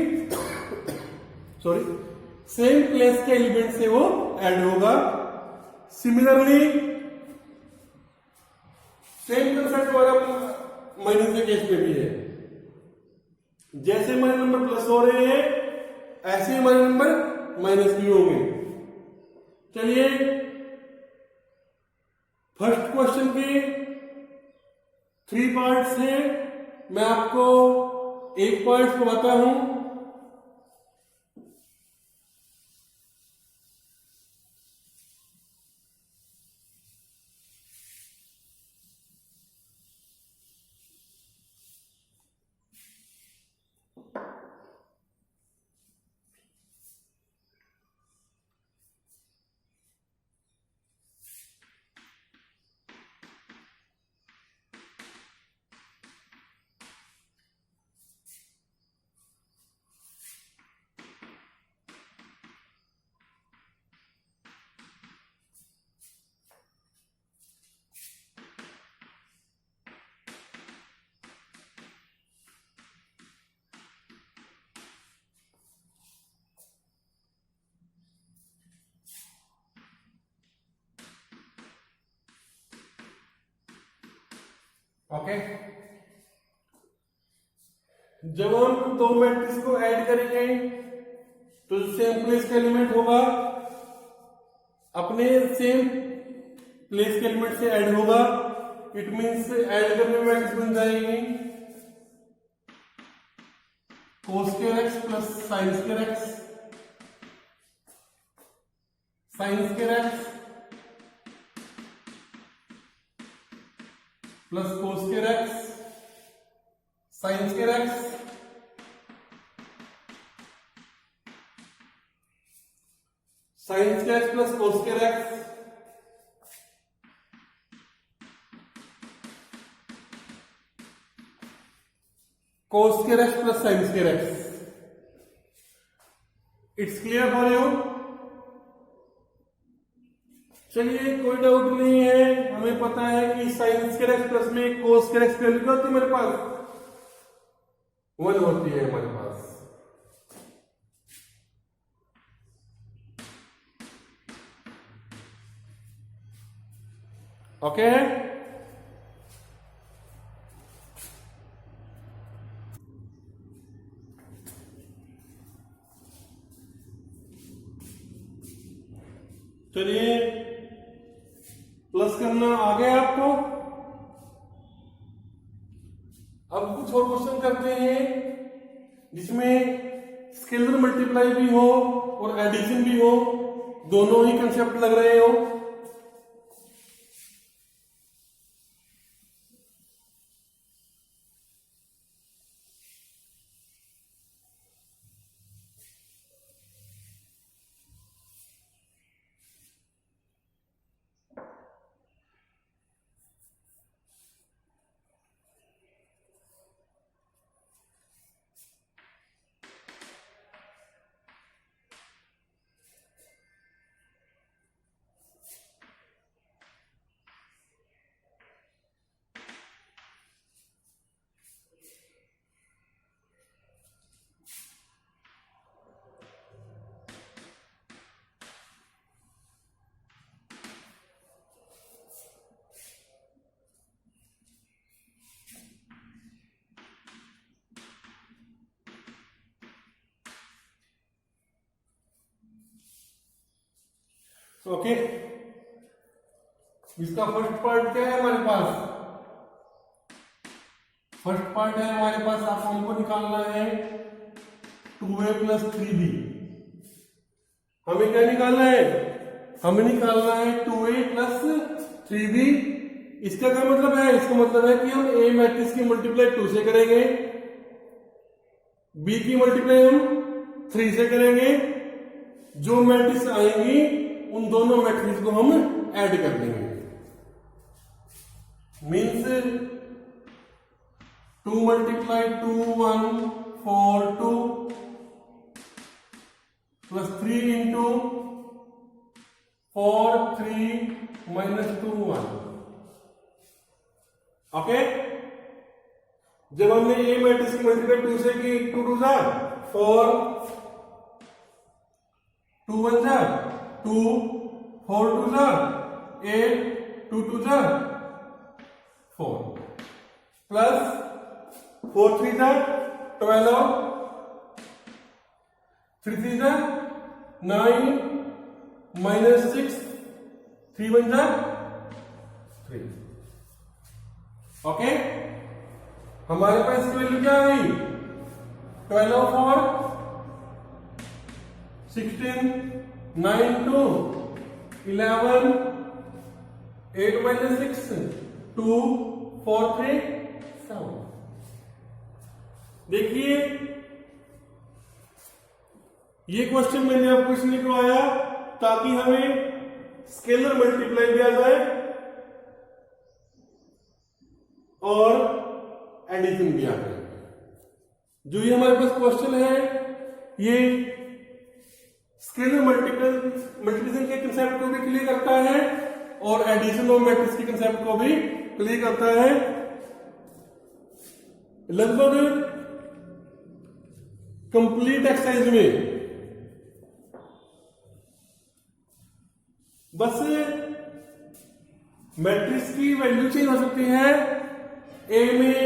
[SPEAKER 1] सेम प्लेस के एलिमेंट से वो ऐड होगा। सिमिलरली सेम कंसेप्ट हमारा माइनस के केस में भी है। जैसे हमारे नंबर प्लस हो रहे हैं ऐसे हमारे नंबर माइनस भी होंगे। चलिए फर्स्ट क्वेश्चन के 3 पार्ट्स हैं, मैं आपको एक पार्ट बताता हूं। ओके, जब हम दो मैट्रिक्स को ऐड करेंगे तो सेम प्लेस का एलिमेंट होगा अपने सेम प्लेस के एलिमेंट से ऐड होगा। इट मींस ऐड करने में मैट्रिक्स बन जाएगी cos² plus sin² sin² plus cos² sin² sin² plus cos² cos square x plus sin square x. It's clear for you? चलिए कोई डाउट नहीं है, हमें पता है कि sin square x प्लस में cos square x की वैल्यू क्या होती है हमारे पास, 1 होती है हमारे पास. ओके चलिए प्लस करना आ गया आपको. अब कुछ और क्वेश्चन करते हैं जिसमें स्केलर मल्टीप्लाई भी हो और एडिशन भी हो, दोनों ही कंसेप्ट लग रहे हो. ओके इसका फर्स्ट पार्ट क्या है हमारे पास, फर्स्ट पार्ट है हमारे पास, आप हमको निकालना है 2a प्लस 3b. हमें क्या निकालना है, हमें निकालना है 2a प्लस 3b. इसका क्या मतलब है, इसका मतलब है कि हम a मैट्रिक्स की मल्टीप्लाई 2 से करेंगे, b की मल्टीप्लाई हम 3 से करेंगे, जो मैट्रिक्स आएंगी उन दोनों मैट्रिक्स को हम ऐड कर देंगे. Means 2 multiply 2 1 4 2 plus 3 into 4 3 minus 2 1. Okay जब हमने ए मैट्रिक्स की मल्टीप्लाई 2 से की, 2 2 जा 4, 2 1 जा 2, 4 2 जा 8, 2 2 जा 4, प्लस 4 3 जा 12, 3 3 जा 9, माइनस 6, 3 1 जा 3. ओके हमारे पास की वैल्यू क्या आई, 12 4 16 9 2 11 8 minus 6 2 4 3 7. देखिए ये क्वेश्चन मैंने आपको इसलिए करवाया ताकि हमें स्केलर मल्टीप्लाई भी आ जाए और एडिशन भी आ जाए. जो ये हमारे पास क्वेश्चन है ये स्केलर मल्टीप्लिकेशन के कंसेप्ट को भी क्लियर करता है और एडिशन ऑफ मैट्रिक्स के कंसेप्ट को भी क्लियर करता है. लगभग कंप्लीट एक्सरसाइज में बस मैट्रिक्स की वैल्यू चेंज हो सकती है. ए में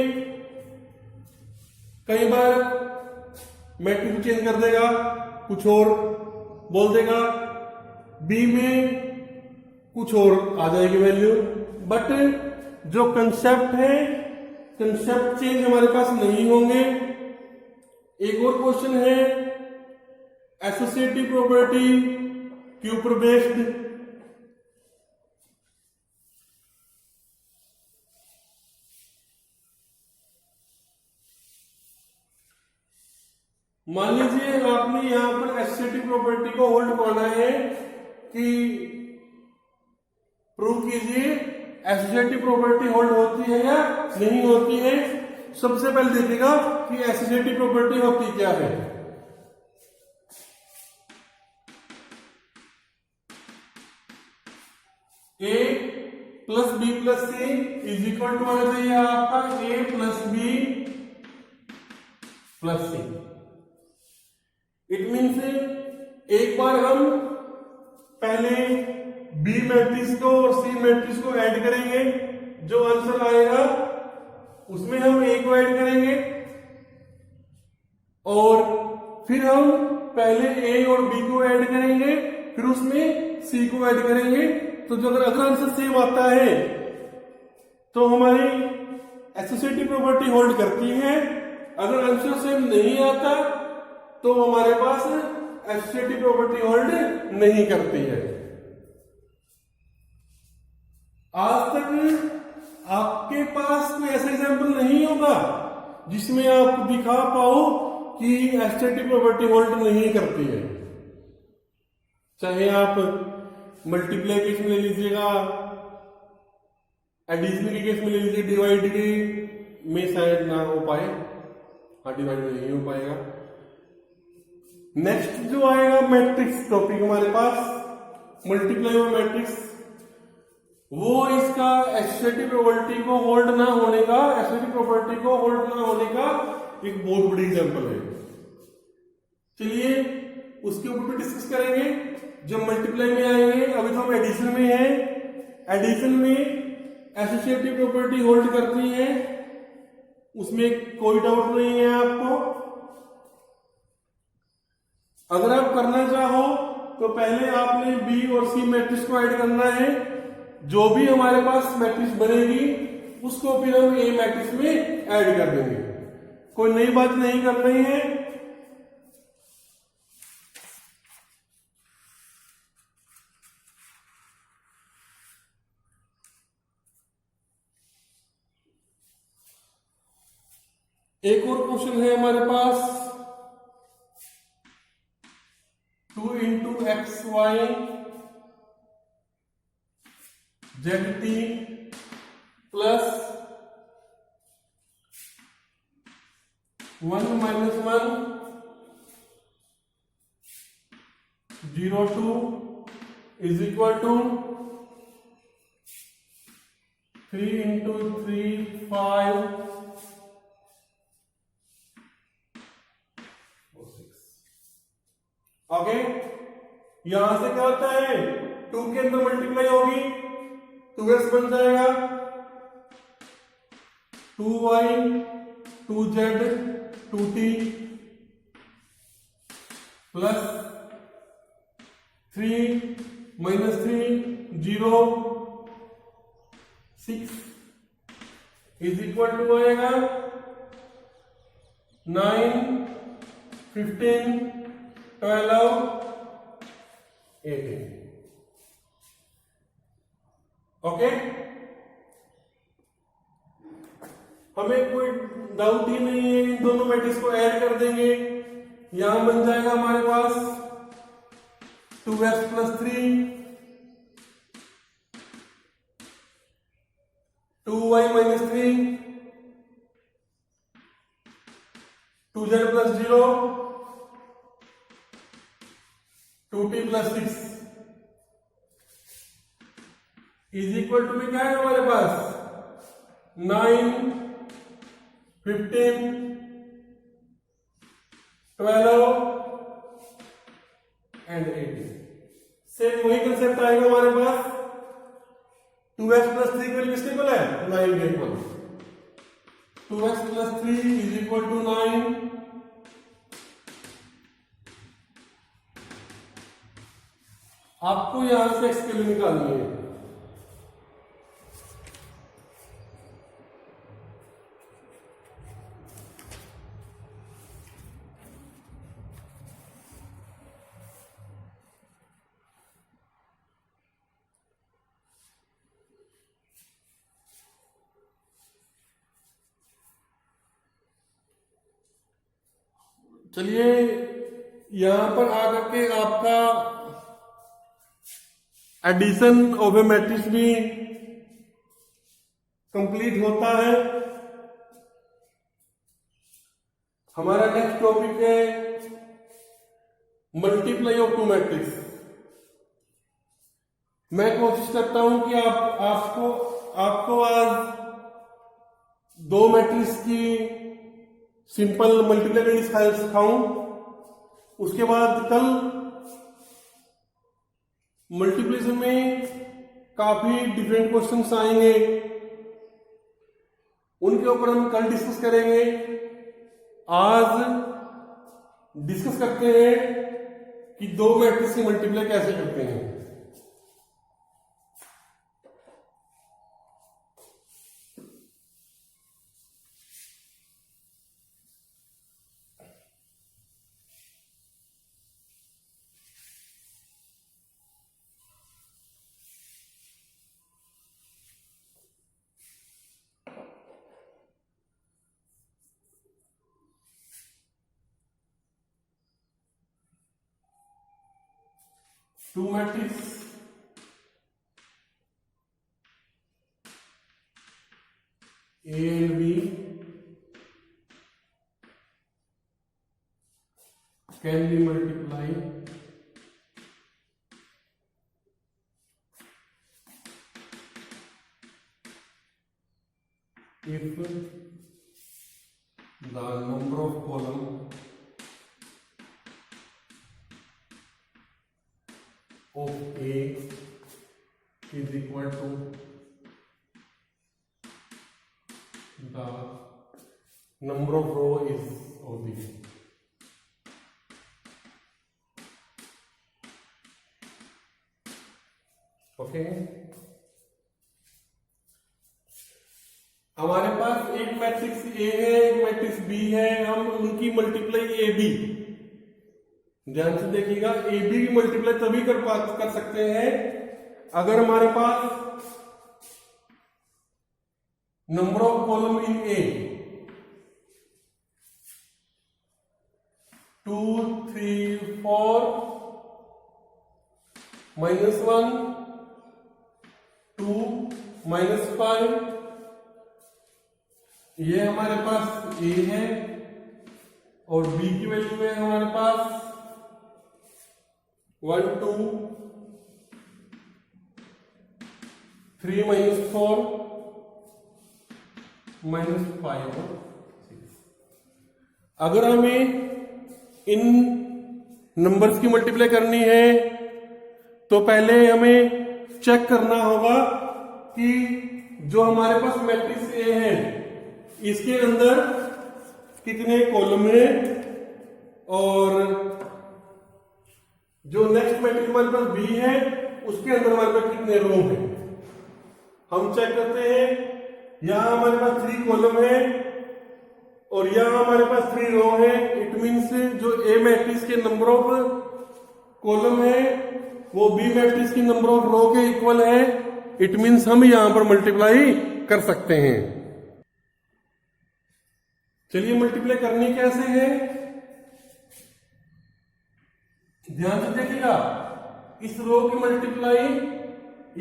[SPEAKER 1] कई बार मैट्रिक्स चेंज कर देगा, कुछ और बोल देगा, बी में कुछ और आ जाएगी वैल्यू, बट जो कंसेप्ट है कंसेप्ट चेंज हमारे पास नहीं होंगे. एक और क्वेश्चन है एसोसिएटिव प्रॉपर्टी के ऊपर बेस्ड. मान लीजिए आपने यहां पर एसोसिएटिव प्रॉपर्टी को होल्ड करना है कि प्रूव कीजिए एसोसिएटिव प्रॉपर्टी होल्ड होती है या नहीं होती है. सबसे पहले देखेगा कि एसोसिएटिव प्रॉपर्टी होती क्या है। A plus B plus C is equal to आना चाहिए आपका A plus B plus C. It means एक बार हम पहले बी मैट्रिक्स को और सी मैट्रिक्स को ऐड करेंगे, जो आंसर आएगा उसमें हम ए को ऐड करेंगे और फिर हम पहले ए और बी को ऐड करेंगे, फिर उसमें सी को ऐड करेंगे। तो जो अगर आंसर सेम आता है तो हमारी एसोसिएटिव प्रॉपर्टी होल्ड करती है, अगर आंसर सेम नहीं आता तो हमारे पास एसोसिएटिव प्रॉपर्टी होल्ड नहीं करती है। आज तक आपके पास कोई ऐसा एग्जाम्पल नहीं होगा जिसमें आप दिखा पाओ कि एसोसिएटिव प्रॉपर्टी होल्ड नहीं करती है। चाहे आप मल्टीप्लाई केस में ले लीजिएगा, एडिशन के केस में ले लीजिए, डिवाइड के में शायद ना हो पाए, हाँ डिवाइड में नहीं हो पाएगा। नेक्स्ट जो आएगा मैट्रिक्स टॉपिक हमारे पास, मल्टीप्लाई और मैट्रिक्स, वो इसका एसोसिएटिव प्रॉपर्टी को होल्ड ना होने का, एसोसिएटिव प्रॉपर्टी को होल्ड ना होने का एक बहुत बड़ी एग्जांपल है। चलिए उसके ऊपर भी डिस्कस करेंगे जब मल्टीप्लाई में आएंगे। अभी तो हम एडिशन में हैं, एडिशन में एसोसिएटिव प्रॉपर्टी होल्ड करती है, उसमें कोई डाउट नहीं है आपको। अगर आप करना चाहो तो पहले आपने बी और सी मैट्रिक्स को ऐड करना है, जो भी हमारे पास मैट्रिक्स बनेगी उसको फिर हम ए मैट्रिक्स में ऐड कर देंगे, कोई नई बात नहीं कर रही है। एक और क्वेश्चन है हमारे पास, 2 into x y z t plus 1 minus 1 0 2 is equal to 3 into 3 5 okay. यहां से क्या होता है, 2 के अंदर मल्टीप्लाई होगी, 2x बन जाएगा, 2y 2z 2t plus 3 minus 3 0 6 is equal to आएगा 9 15 12 18। ओके, हमें कोई डाउट ही नहीं है, इन दोनों मैट्रिक्स को ऐड कर देंगे, यहां बन जाएगा हमारे पास 2x plus 3 2y minus 3 2z plus 0 2t plus 6 is equal to में क्या है हमारे पास 9 15 12 एंड 18। सेम वही कंसेप्ट आएगा हमारे पास, 2x प्लस 3 की वैल्यू किसके इक्वल है 9 के equal, 2x plus 3 is equal to 9। आपको यहां से x की वैल्यू निकालनी है। चलिए यहां पर आकर के आपका एडिशन ऑफ ए मैट्रिक्स भी कंप्लीट होता है। हमारा नेक्स्ट टॉपिक है मल्टीप्लाई ऑफ टू मैट्रिक्स। मैं कोशिश करता हूं कि आपको आज दो मैट्रिक्स की सिंपल मल्टीप्लाई सिखाऊं। उसके बाद कल मल्टीप्लिकेशन में काफी डिफरेंट क्वेश्चंस आएंगे, उनके ऊपर हम कल डिस्कस करेंगे। आज डिस्कस करते हैं कि दो मैट्रिक्स की मल्टीप्लाई कैसे करते हैं। Two matrix A and B can be multiplied if the number of columns of A is equal to the number of row is of B. Okay, हमारे पास एक मैट्रिक्स A है, एक मैट्रिक्स B है। हम उनकी मल्टीप्लाई AB, ध्यान से देखिएगा, AB की मल्टीप्लाई तभी कर सकते हैं अगर हमारे पास number of column in A 2 3 4 -1 2 -5, ये हमारे पास A है और B की वैल्यू है हमारे पास 1 2 3 -4 -5 और 6। अगर हमें इन नंबर्स की मल्टीप्लाई करनी है तो पहले हमें चेक करना होगा कि जो हमारे पास मैट्रिक्स ए है इसके अंदर कितने कॉलम है और जो नेक्स्ट मैट्रिक्स हमारे पास बी है उसके अंदर हमारे पास कितने रो हैं। हम चेक करते हैं, यहां हमारे पास 3 कॉलम है और यहां हमारे पास 3 रो है। इट मीन्स जो ए मैट्रिक्स के नंबर ऑफ कॉलम है वो बी मैट्रिक्स की नंबर ऑफ रो के इक्वल है। इट मीन्स हम यहां पर मल्टीप्लाई कर सकते हैं। चलिए मल्टीप्लाई करनी कैसे है, ध्यान से देखिएगा। इस रो की मल्टीप्लाई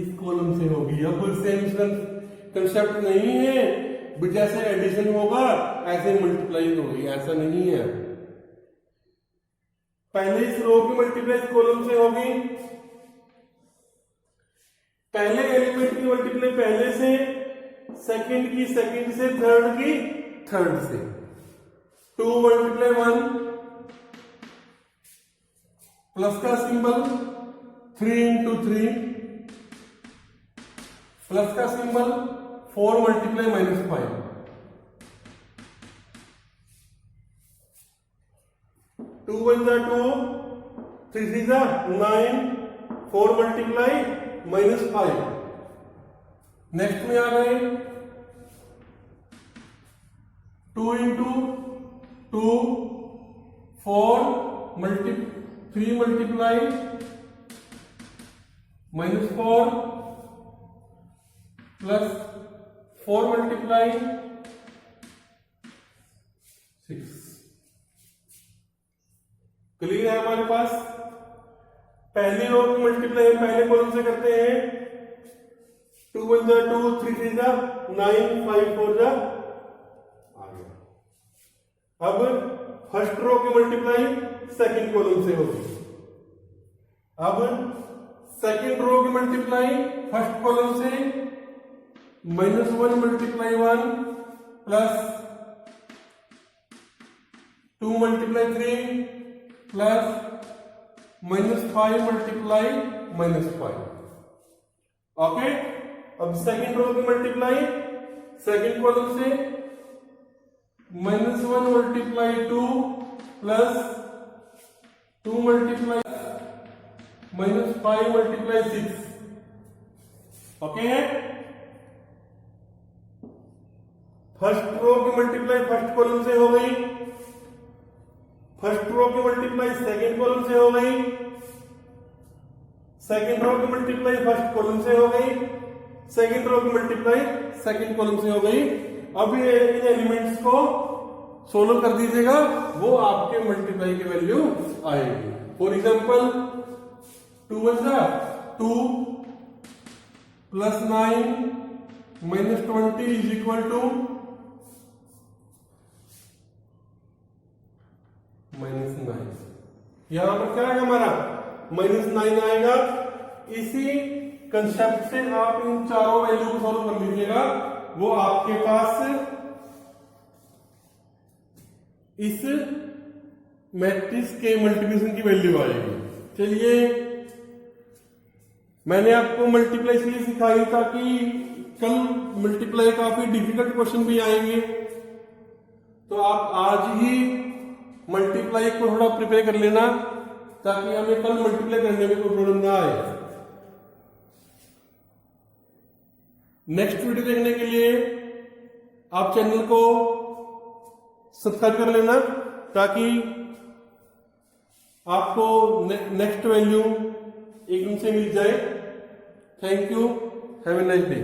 [SPEAKER 1] इस कॉलम से होगी। अब सेम कंसेप्ट नहीं है, जैसे एडिशन होगा ऐसे मल्टीप्लाई होगी, ऐसा नहीं है। पहले इस रो की मल्टीप्लाई इस कॉलम से होगी, पहले एलिमेंट की मल्टीप्लाई पहले से, सेकंड की सेकंड से, थर्ड की थर्ड से। 2 × 1 प्लस का सिंबल, 3 × 3 प्लस का सिंबल, 4 × -5। 2 × 1 = 2, 3 × 3 = 9, 4 × -5। नेक्स्ट में आ गए 2 × 2 4 3 × -4 प्लस 4 × 6। क्लियर है हमारे पास। पहली रो की मल्टीप्लाई हम पहले कॉलम से करते हैं। 2 × 1 = 2, 3 × 3 = 9, 5 × 4 आ गया। अब फर्स्ट रो की मल्टीप्लाई सेकंड कॉलम से होगी। अब सेकंड रो की मल्टीप्लाई फर्स्ट कॉलम से -1 multiply 1 plus 2 multiply 3 plus -5 multiply -5। Okay, अब सेकंड रो की मल्टीप्लाई सेकंड कॉलम से -1 multiply 2 plus 2 multiply -5 multiply 6। Okay है। फर्स्ट रो की मल्टीप्लाई फर्स्ट कॉलम से हो गई, फर्स्ट रो की मल्टीप्लाई सेकंड कॉलम से हो गई, सेकंड रो की मल्टीप्लाई फर्स्ट कॉलम से हो गई, सेकंड रो की मल्टीप्लाई सेकंड कॉलम से हो गई। अब ये इन एलिमेंट्स को सोल्व कर दीजिएगा, वो आपके मल्टीप्लाई की वैल्यू आएगी। For example 2 × 2 + 9 - 20 = -9। यहां पर क्या आएगा हमारा -9 आएगा। इसी कंसेप्ट से आप इन चारों वैल्यू को सॉल्व कर लीजिएगा, वो आपके पास इस मैट्रिक्स के मल्टीप्लिकेशन की वैल्यू आएगी। चलिए, मैंने आपको मल्टीप्लाई इसलिए सिखाई ताकि कल मल्टीप्लाई काफी डिफिकल्ट क्वेश्चन भी आएंगे, तो आप आज ही मल्टीप्लाई को थोड़ा प्रिपेयर कर लेना ताकि हमें कल मल्टीप्लाई करने में कोई प्रॉब्लम ना आए। नेक्स्ट वीडियो देखने के लिए आप चैनल को सब्सक्राइब कर लेना ताकि आपको नेक्स्ट वैल्यू एकदम से मिल जाए। Thank you, have a nice day.